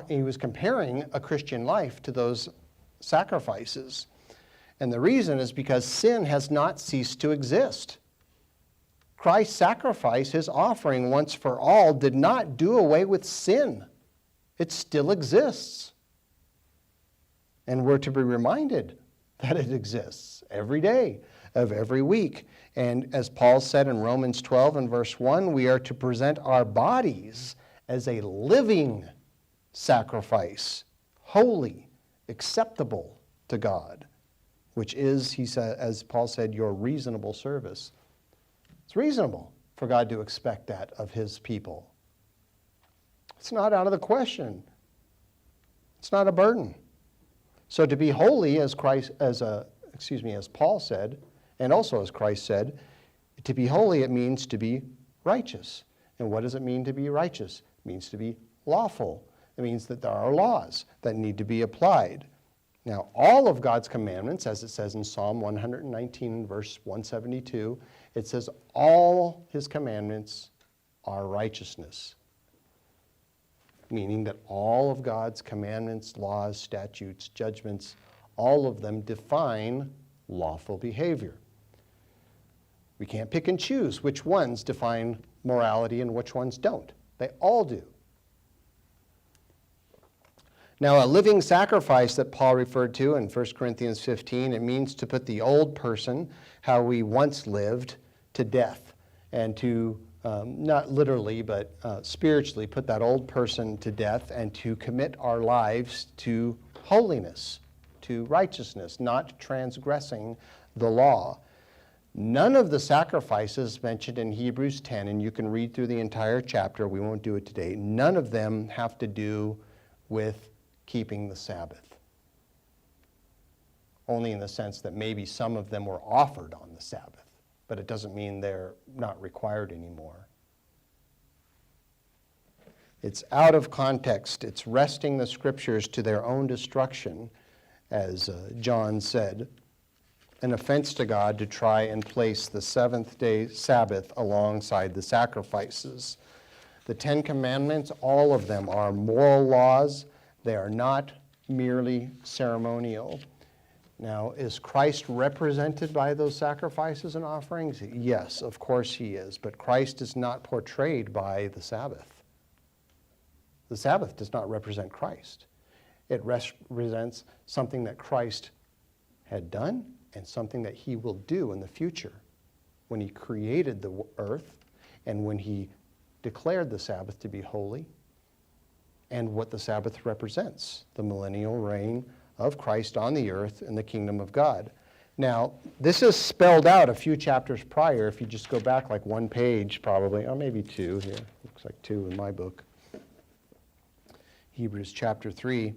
He was comparing a Christian life to those sacrifices. And the reason is because sin has not ceased to exist. Christ's sacrifice, his offering once for all, did not do away with sin. It still exists. And we're to be reminded that it exists every day of every week. And as Paul said in Romans 12 and verse 1, we are to present our bodies as a living sacrifice, holy, acceptable to God. which is, he said, as Paul said, your reasonable service. It's reasonable for God to expect that of his people. It's not out of the question. It's not a burden. So to be holy, as Paul said, and also as Christ said, to be holy, it means to be righteous. And what does it mean to be righteous? It means to be lawful. It means that there are laws that need to be applied. Now, all of God's commandments, as it says in Psalm 119, verse 172, it says all his commandments are righteousness, meaning that all of God's commandments, laws, statutes, judgments, all of them define lawful behavior. We can't pick and choose which ones define morality and which ones don't. They all do. Now, a living sacrifice that Paul referred to in 1 Corinthians 15, it means to put the old person, how we once lived, to death, and to, not literally, but spiritually, put that old person to death and to commit our lives to holiness, to righteousness, not transgressing the law. None of the sacrifices mentioned in Hebrews 10, and you can read through the entire chapter, we won't do it today, none of them have to do with keeping the Sabbath. Only in the sense that maybe some of them were offered on the Sabbath, but it doesn't mean they're not required anymore. It's out of context. It's wresting the scriptures to their own destruction, as John said. An offense to God to try and place the seventh-day Sabbath alongside the sacrifices. The Ten Commandments, all of them are moral laws. They are not merely ceremonial. Now, is Christ represented by those sacrifices and offerings? Yes, of course he is, but Christ is not portrayed by the Sabbath. The Sabbath does not represent Christ. It represents something that Christ had done and something that he will do in the future when he created the earth and when he declared the Sabbath to be holy, and what the Sabbath represents, the millennial reign of Christ on the earth in the kingdom of God. Now, this is spelled out a few chapters prior. If you just go back like one page probably, or maybe two here. Looks like two in my book. Hebrews chapter 3,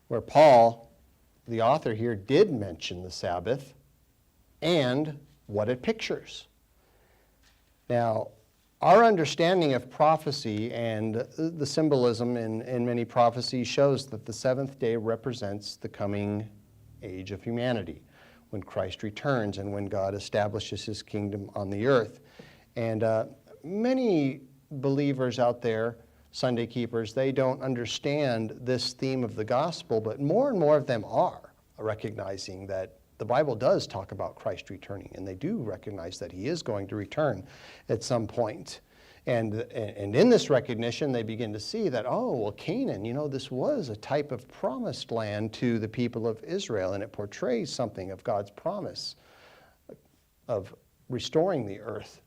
where Paul, the author here, did mention the Sabbath and what it pictures. Now, our understanding of prophecy and the symbolism in many prophecies shows that the seventh day represents the coming age of humanity, when Christ returns and when God establishes his kingdom on the earth. And many believers out there, Sunday keepers, they don't understand this theme of the gospel, but more and more of them are recognizing that the Bible does talk about Christ returning, and they do recognize that he is going to return at some point. And in this recognition, they begin to see that, oh, well, Canaan, this was a type of promised land to the people of Israel, and it portrays something of God's promise of restoring the earth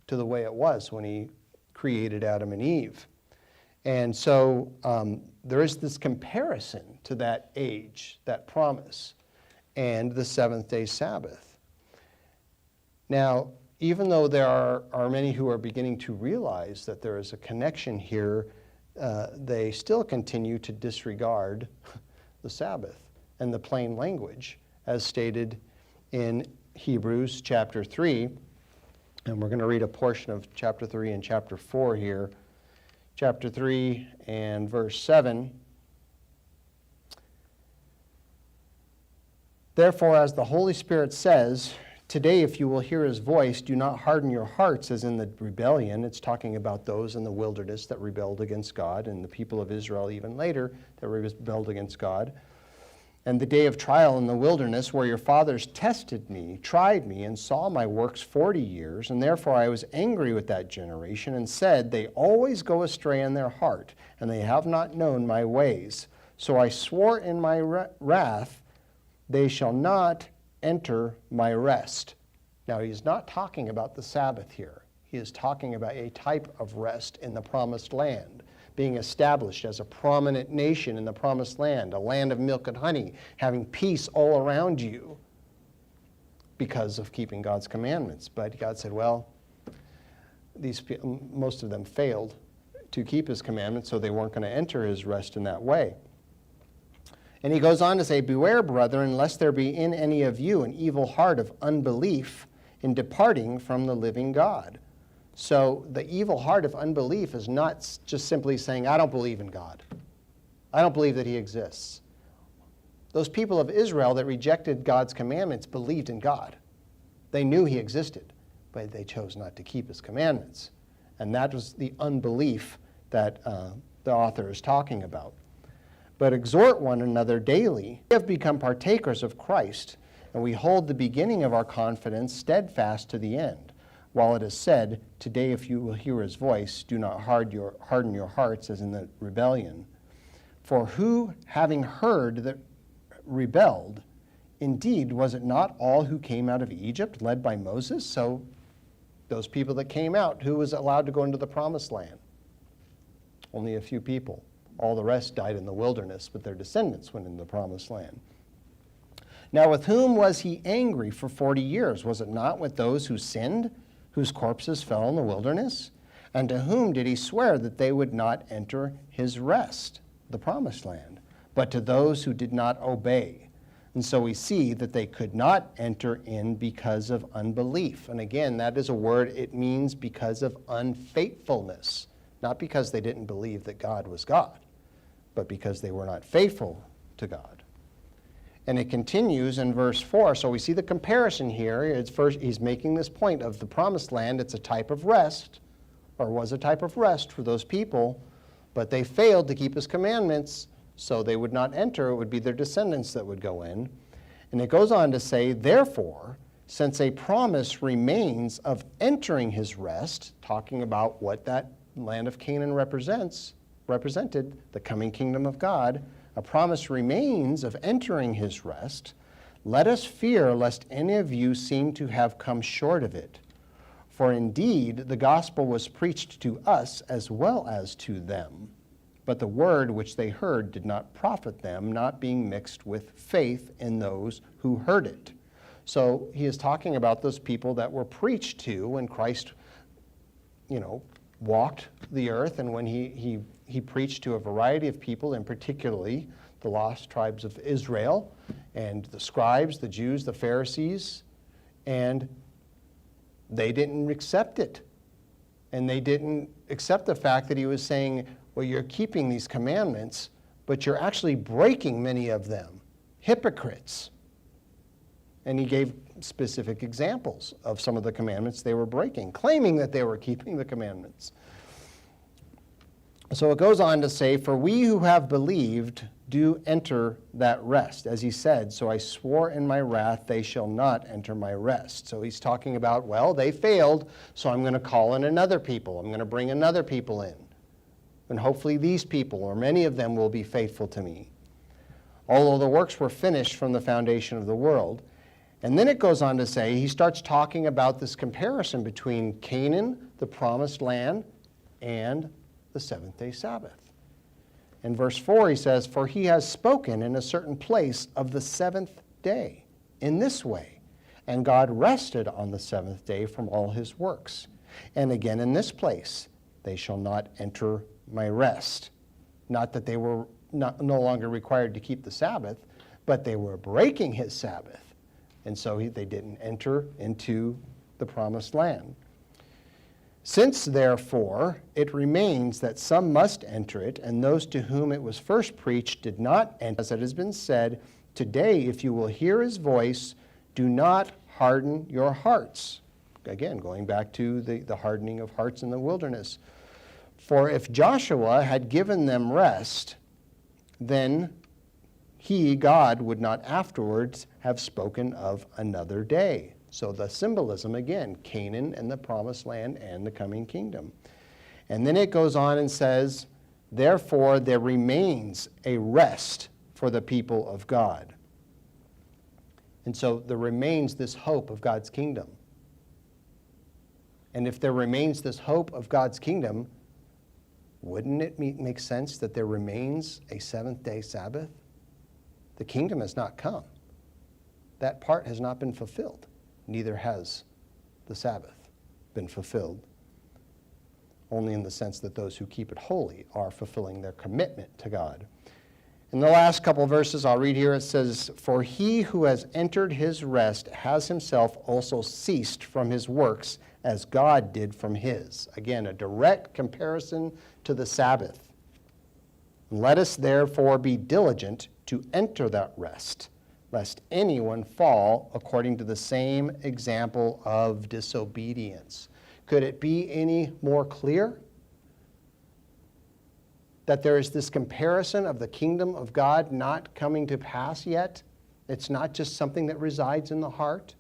to the way it was when he created Adam and Eve. And so there is this comparison to that age, that promise, and the seventh-day Sabbath. Now, even though there are many who are beginning to realize that there is a connection here, they still continue to disregard the Sabbath and the plain language, as stated in Hebrews chapter 3. And we're going to read a portion of chapter 3 and chapter 4 here. Chapter 3 and verse 7. Therefore, as the Holy Spirit says, today if you will hear his voice, do not harden your hearts as in the rebellion. It's talking about those in the wilderness that rebelled against God, and the people of Israel even later that rebelled against God. And the day of trial in the wilderness, where your fathers tested me, tried me, and saw my works 40 years, and therefore I was angry with that generation, and said, they always go astray in their heart, and they have not known my ways. So I swore in my wrath, they shall not enter my rest. Now, he's not talking about the Sabbath here. He is talking about a type of rest in the promised land, being established as a prominent nation in the promised land, a land of milk and honey, having peace all around you because of keeping God's commandments. But God said, well, most of them failed to keep his commandments, so they weren't going to enter his rest in that way. And he goes on to say, beware, brethren, lest there be in any of you an evil heart of unbelief in departing from the living God. So the evil heart of unbelief is not just simply saying, I don't believe in God. I don't believe that he exists. Those people of Israel that rejected God's commandments believed in God. They knew he existed, but they chose not to keep his commandments. And that was the unbelief that the author is talking about. But exhort one another daily. We have become partakers of Christ, and we hold the beginning of our confidence steadfast to the end. While it is said, today if you will hear his voice, do not harden your hearts as in the rebellion. For who, having heard, that rebelled, indeed, was it not all who came out of Egypt led by Moses? So those people that came out, who was allowed to go into the promised land? Only a few people. All the rest died in the wilderness, but their descendants went into the promised land. Now with whom was he angry for 40 years? Was it not with those who sinned, whose corpses fell in the wilderness? And to whom did he swear that they would not enter his rest, the promised land, but to those who did not obey? And so we see that they could not enter in because of unbelief. And again, that is a word, it means because of unfaithfulness. Not because they didn't believe that God was God, but because they were not faithful to God. And it continues in verse 4. So we see the comparison here. It's first, he's making this point of the promised land. It's a type of rest, or was a type of rest for those people, but they failed to keep his commandments, so they would not enter. It would be their descendants that would go in. And it goes on to say, therefore, since a promise remains of entering his rest, talking about what that land of Canaan represented, the coming kingdom of God, a promise remains of entering his rest. Let us fear lest any of you seem to have come short of it. For indeed the gospel was preached to us as well as to them. But the word which they heard did not profit them, not being mixed with faith in those who heard it. So he is talking about those people that were preached to when Christ, walked the earth, and when he preached to a variety of people, and particularly the lost tribes of Israel, and the scribes, the Jews, the Pharisees, and they didn't accept it. And they didn't accept the fact that he was saying, well, you're keeping these commandments, but you're actually breaking many of them. Hypocrites. And he gave specific examples of some of the commandments they were breaking, claiming that they were keeping the commandments. So it goes on to say, for we who have believed do enter that rest. As he said, so I swore in my wrath, they shall not enter my rest. So he's talking about, well, they failed, so I'm going to call in another people. I'm going to bring another people in. And hopefully these people, or many of them, will be faithful to me. Although the works were finished from the foundation of the world. And then it goes on to say, he starts talking about this comparison between Canaan, the promised land, and the seventh-day Sabbath. In verse 4 he says, for he has spoken in a certain place of the seventh day in this way, and God rested on the seventh day from all his works. And again in this place, they shall not enter my rest. Not that they were no longer required to keep the Sabbath, but they were breaking his Sabbath. And so they didn't enter into the promised land. Since, therefore, it remains that some must enter it, and those to whom it was first preached did not enter, as it has been said, today, if you will hear his voice, do not harden your hearts. Again, going back to the hardening of hearts in the wilderness. For if Joshua had given them rest, then he, God, would not afterwards have spoken of another day. So the symbolism, again, Canaan and the promised land and the coming kingdom. And then it goes on and says, therefore there remains a rest for the people of God. And so there remains this hope of God's kingdom. And if there remains this hope of God's kingdom, wouldn't it make sense that there remains a seventh-day Sabbath? The kingdom has not come. That part has not been fulfilled. Neither has the Sabbath been fulfilled, only in the sense that those who keep it holy are fulfilling their commitment to God. In the last couple of verses I'll read here, it says, "For he who has entered his rest has himself also ceased from his works as God did from his." Again, a direct comparison to the Sabbath. "Let us therefore be diligent to enter that rest, lest anyone fall according to the same example of disobedience." Could it be any more clear that there is this comparison of the kingdom of God not coming to pass yet? It's not just something that resides in the heart,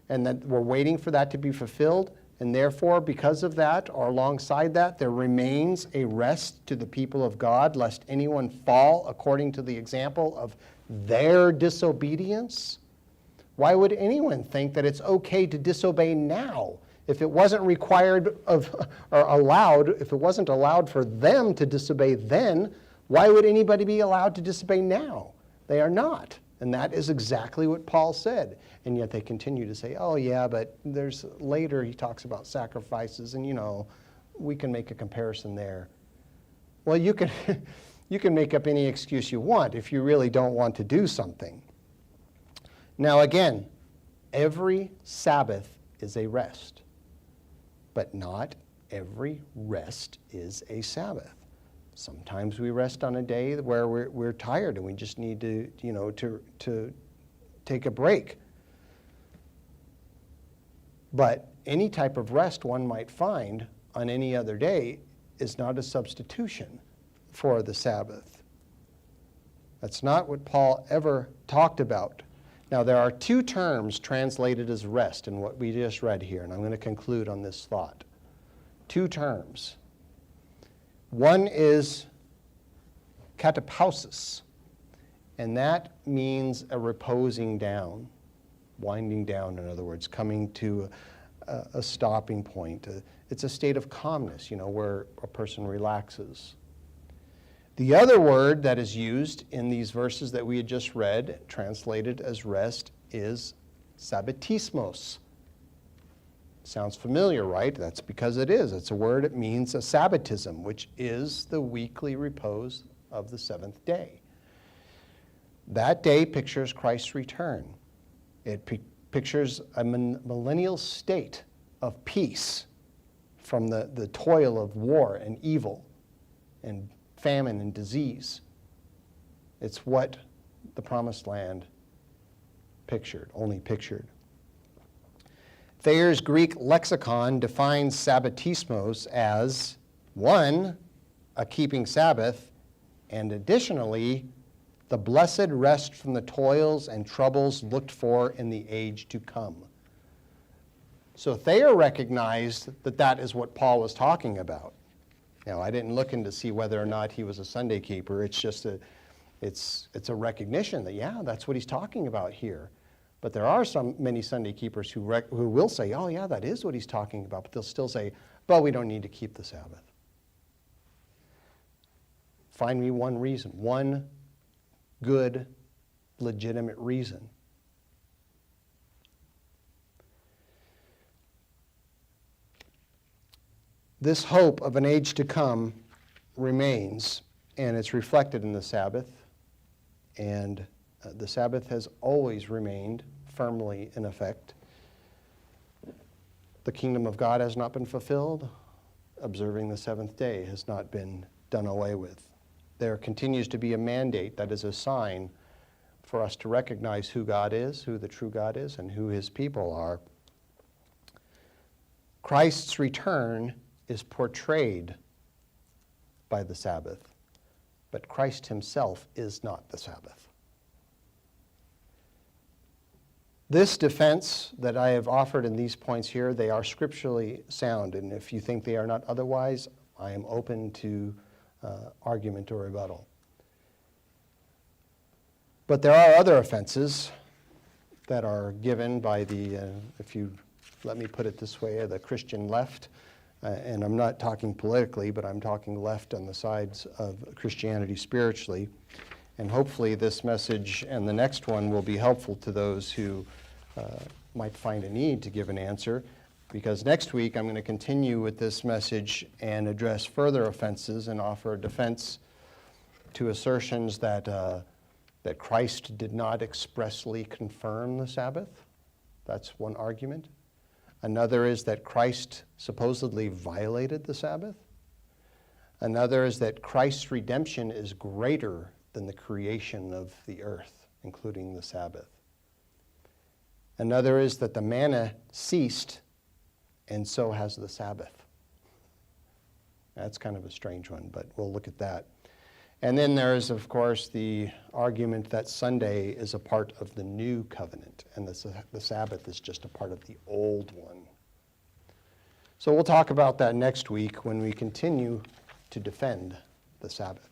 and that we're waiting for that to be fulfilled, and therefore, because of that, or alongside that, there remains a rest to the people of God, lest anyone fall according to the example of their disobedience. Why would anyone think that it's okay to disobey now? If it wasn't required of, or allowed, if it wasn't allowed for them to disobey then, why would anybody be allowed to disobey now? They are not. And that is exactly what Paul said. And yet they continue to say, oh yeah, but there's later he talks about sacrifices, and we can make a comparison there. Well, you can, you can make up any excuse you want if you really don't want to do something. Now again, every Sabbath is a rest. But not every rest is a Sabbath. Sometimes we rest on a day where we're tired and we just need to, to take a break. But any type of rest one might find on any other day is not a substitution for the Sabbath. That's not what Paul ever talked about. Now, there are two terms translated as rest in what we just read here, and I'm going to conclude on this thought. Two terms. One is katapausis, and that means a reposing down, winding down, in other words, coming to a stopping point. It's a state of calmness, where a person relaxes. The other word that is used in these verses that we had just read, translated as rest, is sabbatismos. Sounds familiar, right? That's because it is. It's a word, it means a sabbatism, which is the weekly repose of the seventh day. That day pictures Christ's return. It pictures a millennial state of peace from the toil of war and evil and famine and disease. It's what the promised land pictured, only pictured. Thayer's Greek lexicon defines sabbatismos as, one, a keeping Sabbath, and additionally, the blessed rest from the toils and troubles looked for in the age to come. So Thayer recognized that that is what Paul was talking about. Now, I didn't look in to see whether or not he was a Sunday keeper. It's just it's a recognition that, yeah, that's what he's talking about here. But there are many Sunday keepers who will say, oh, yeah, that is what he's talking about. But they'll still say, but we don't need to keep the Sabbath. Find me one reason, one good, legitimate reason. This hope of an age to come remains, and it's reflected in the Sabbath. And the Sabbath has always remained firmly in effect. The kingdom of God has not been fulfilled. Observing the seventh day has not been done away with. There continues to be a mandate that is a sign for us to recognize who God is, who the true God is, and who his people are. Christ's return is portrayed by the Sabbath, but Christ himself is not the Sabbath. This defense that I have offered in these points here, they are scripturally sound, and if you think they are not otherwise, I am open to argument or rebuttal. But there are other offenses that are given by the, if you let me put it this way, the Christian left, and I'm not talking politically, but I'm talking left on the sides of Christianity spiritually. And hopefully this message and the next one will be helpful to those who might find a need to give an answer, because next week I'm going to continue with this message and address further offenses and offer a defense to assertions that Christ did not expressly confirm the Sabbath. That's one argument. Another is that Christ supposedly violated the Sabbath. Another is that Christ's redemption is greater than the creation of the earth, including the Sabbath. Another is that the manna ceased, and so has the Sabbath. That's kind of a strange one, but we'll look at that. And then there is, of course, the argument that Sunday is a part of the new covenant, and the Sabbath is just a part of the old one. So we'll talk about that next week when we continue to defend the Sabbath.